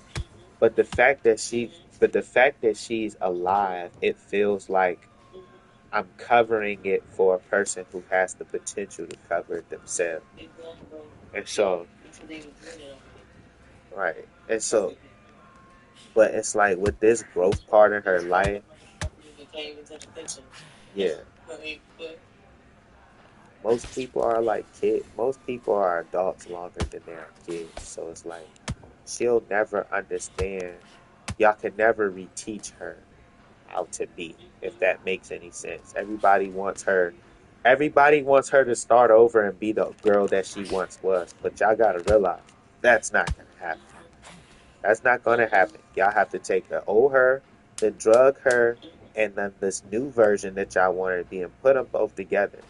But the fact that she's alive, it feels like I'm covering it for a person who has the potential to cover it themselves. Exactly. And so, Before they even doing it already. right. And so, but it's like with this growth part in her It's like life, you can't even touch a picture. yeah, But most people are like kids. Most people are adults longer than they are kids. So it's like she'll never understand. Y'all can never reteach her how to be, if that makes any sense. Everybody wants her to start over and be the girl that she once was. But y'all gotta realize that's not gonna happen. That's not gonna happen. Y'all have to take the old her, the drug her, and then this new version that y'all want her to be and put them both together.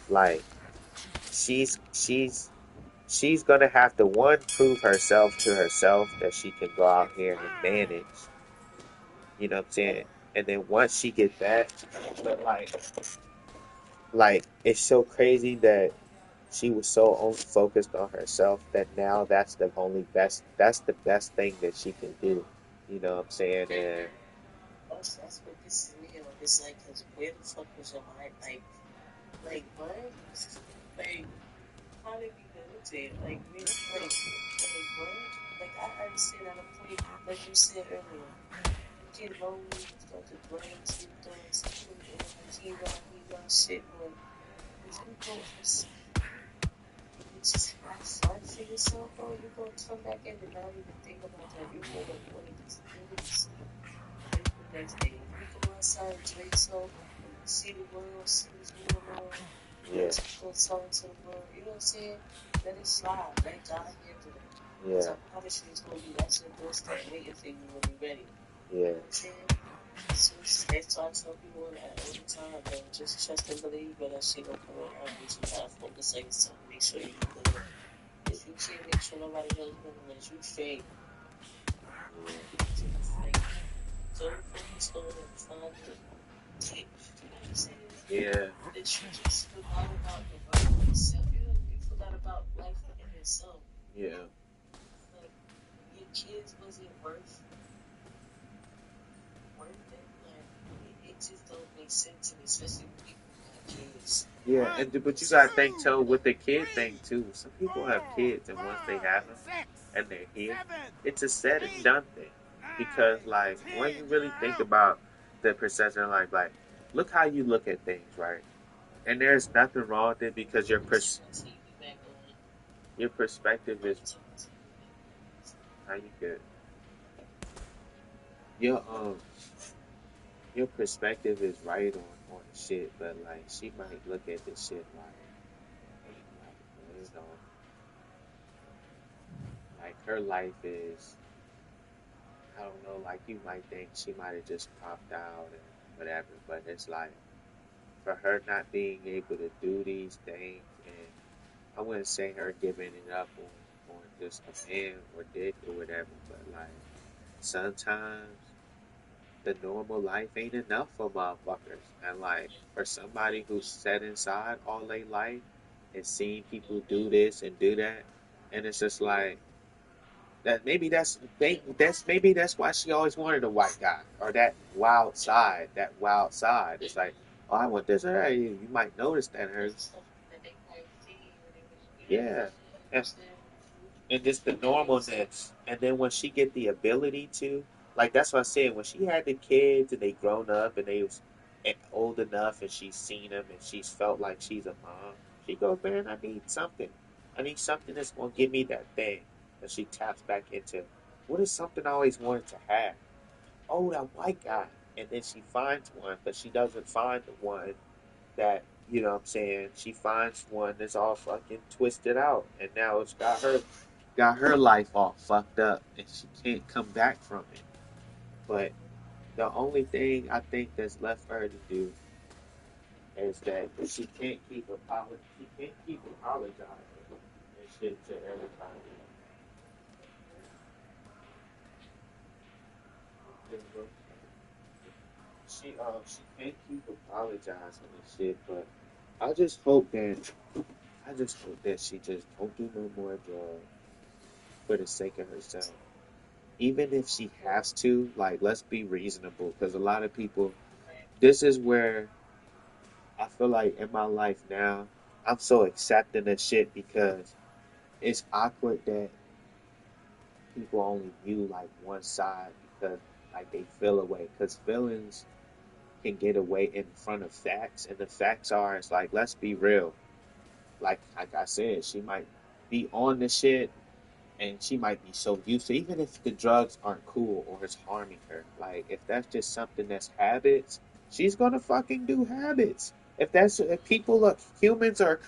Like she's gonna have to one prove herself to herself that she can go out here and manage. You know what I'm saying? And then once she get that, but like it's so crazy that she was so focused on herself that now that's the best thing that she can do. You know what I'm saying? And that's what pisses me off. It's like, cause where the fuck was your mind? Like what? Like how did we get into it? Like we like what? Like I understand at a point, like you said earlier, you get lonely, you start to blame some thoughts, you put it on like he run shit, but if you go just you just have fun for yourself, bro, you gonna come back in and not even think about that. You gonna want to just literally sleep. Wake the next day. You go outside, enjoy yourself, see the world, see what's going on, yeah, go talk to the world. You know what I'm saying? Let it slide. Let God handle it. Because yeah, I promise you, it's going to be at your doorstep waiting for you when you're ready. You yeah, know what I'm saying? So that's why I tell people that all the time, man. Just trust and believe, but that shit gonna come around. But you gotta focus on yourself. Make sure you good. If you can't make sure nobody else knows you straight, like, don't focus on it. Find it. You know what I'm saying? yeah, That you just forgot about the world itself. You forgot about life in itself. yeah, Like your kids wasn't worth it. Like it just don't make sense to me, especially when people got kids. yeah. But you gotta think too with the kid thing too. Some people have kids, and once they have them and they're here, it's a said and done thing. Because like when you really think about the perception, like look how you look at things, right? And there's nothing wrong with it because Let me turn my TV back on. your perspective Let is me turn my TV back on. how you good. Your your perspective is right on the shit, but like she might look at this shit like you know, like her life is I don't know, like you might think she might have just popped out and whatever, but it's like for her not being able to do these things and I wouldn't say her giving it up on just a man or dick or whatever, but like sometimes the normal life ain't enough for motherfuckers. And like for somebody who's set inside all their life and seen people do this and do that, and it's just like that maybe that's why she always wanted a white guy or that wild side. It's like, oh, I want this. Hey, you might notice that her, That's the stuff that they might see when they was younger. yeah, You know what I'm and saying? and just the normalness. And then when she get the ability to, like that's what I said. When she had the kids and they grown up and they was old enough and she's seen them and she's felt like she's a mom, she goes, man, I need something. I need something that's gonna give me that thing. And she taps back into what is something I always wanted to have. Oh, that white guy. And then she finds one, but she doesn't find the one that you know what I'm saying. She finds one that's all fucking twisted out, and now it's got her life all fucked up and she can't come back from it. But the only thing I think that's left for her to do is that she can't keep apologizing and shit to everybody. She can't keep apologizing and shit, but I just hope that I just hope that she just don't do no more drugs for the sake of herself. Even if she has to, like, let's be reasonable, because a lot of people, this is where I feel like in my life now, I'm so accepting of shit because it's awkward that people only view like one side because like they feel away. Because feelings can get away in front of facts, and the facts are, it's like, let's be real. Like I said, she might be on the shit and she might be so used to, even if the drugs aren't cool or it's harming her, like if that's just something that's habits, she's gonna fucking do habits. If people are humans are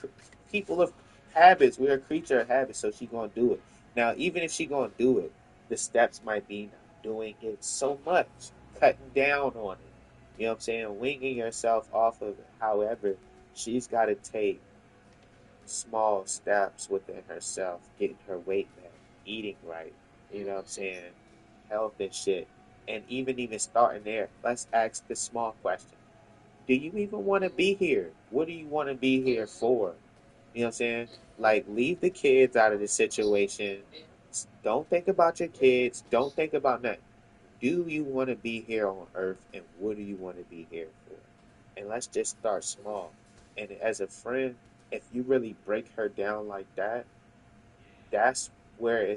people of habits, we're a creature of habits, so she gonna do it. Now even if she gonna do it, the steps might be not doing it so much, cutting down on it, you know what I'm saying, winging yourself off of it. However, she's got to take small steps within herself, getting her weight back, eating right, you know what I'm saying, health and shit. And even starting there, let's ask the small question. Do you even want to be here? What do you want to be here for? You know what I'm saying? Like, leave the kids out of the situation. Don't think about your kids. Don't think about nothing. Do you want to be here on earth, and what do you want to be here for? And let's just start small. And as a friend, if you really break her down like that, that's where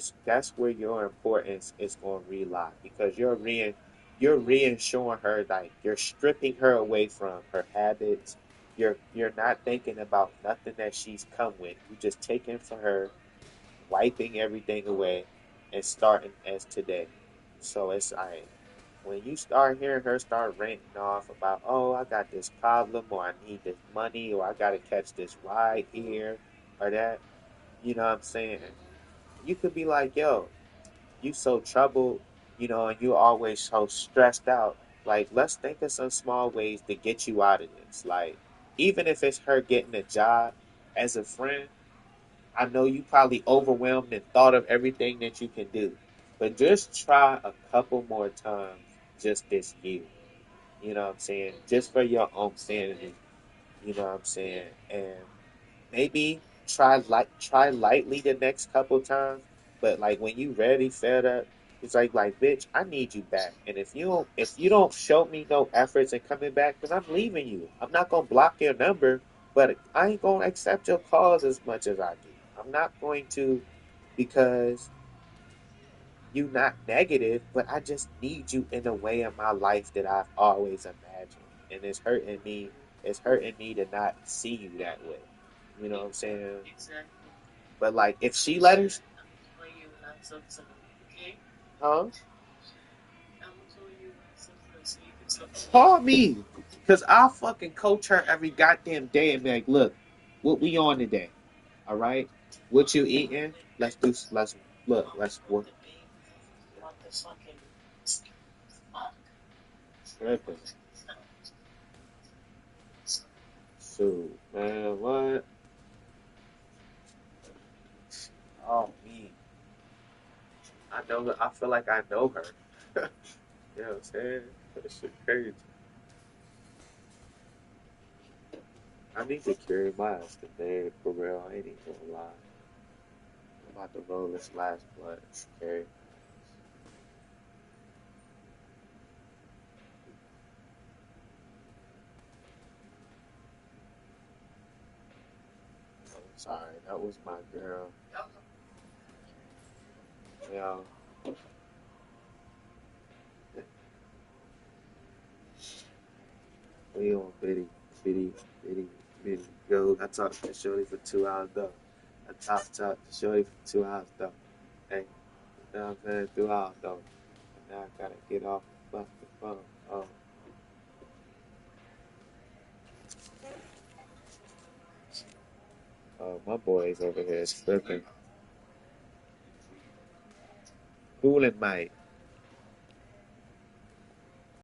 your importance is going to rely, because you're reassuring her, like you're stripping her away from her habits. You're not thinking about nothing that she's come with. You just taking for her, wiping everything away, and starting as today. So it's like when you start hearing her start ranting off about, oh, I got this problem, or I need this money, or I gotta catch this ride here or that, you know what I'm saying? You could be like, yo, you so troubled, and you always so stressed out. Like, let's think of some small ways to get you out of this. Like, even if it's her getting a job as a friend, I know you probably overwhelmed and thought of everything that you can do, but just try a couple more times just this year. You know what I'm saying? Just for your own sanity. You know what I'm saying? And maybe try lightly the next couple times, but like when you ready, fed up, it's like bitch, I need you back. And if you don't show me no efforts in coming back, then I'm leaving you. I'm not gonna block your number, but I ain't gonna accept your calls as much as I do. I'm not going to, because you not negative, but I just need you in a way in my life that I've always imagined. And it's hurting me to not see you that way. You know what I'm saying? Exactly. But like if she let Listen, us, I'm telling you when I talk to them, okay? huh? I'm telling you when I talk to them so you can talk to me. Call me. Cause I'll fucking coach her every goddamn day and be like, look, what we on today? All right? What you eating? Let's look, Want, let's want work the big, want the fucking, fuck. tripping. So man, what? Oh me. I feel like I know her. You know what I'm saying? That shit crazy. I need to carry my ass to bed for real. I ain't even gonna lie. I'm about to roll this last blunt. Carry. I'm sorry. That was my girl. You know, we on bitty, bitty, bitty. Yo, I talked to Shorty for 2 hours though. I talked to Shorty for 2 hours though. Hey, you know what I'm saying? 2 hours though. And now I gotta get off the fucking phone. Oh, my boy's over here slipping. Cooling, mate.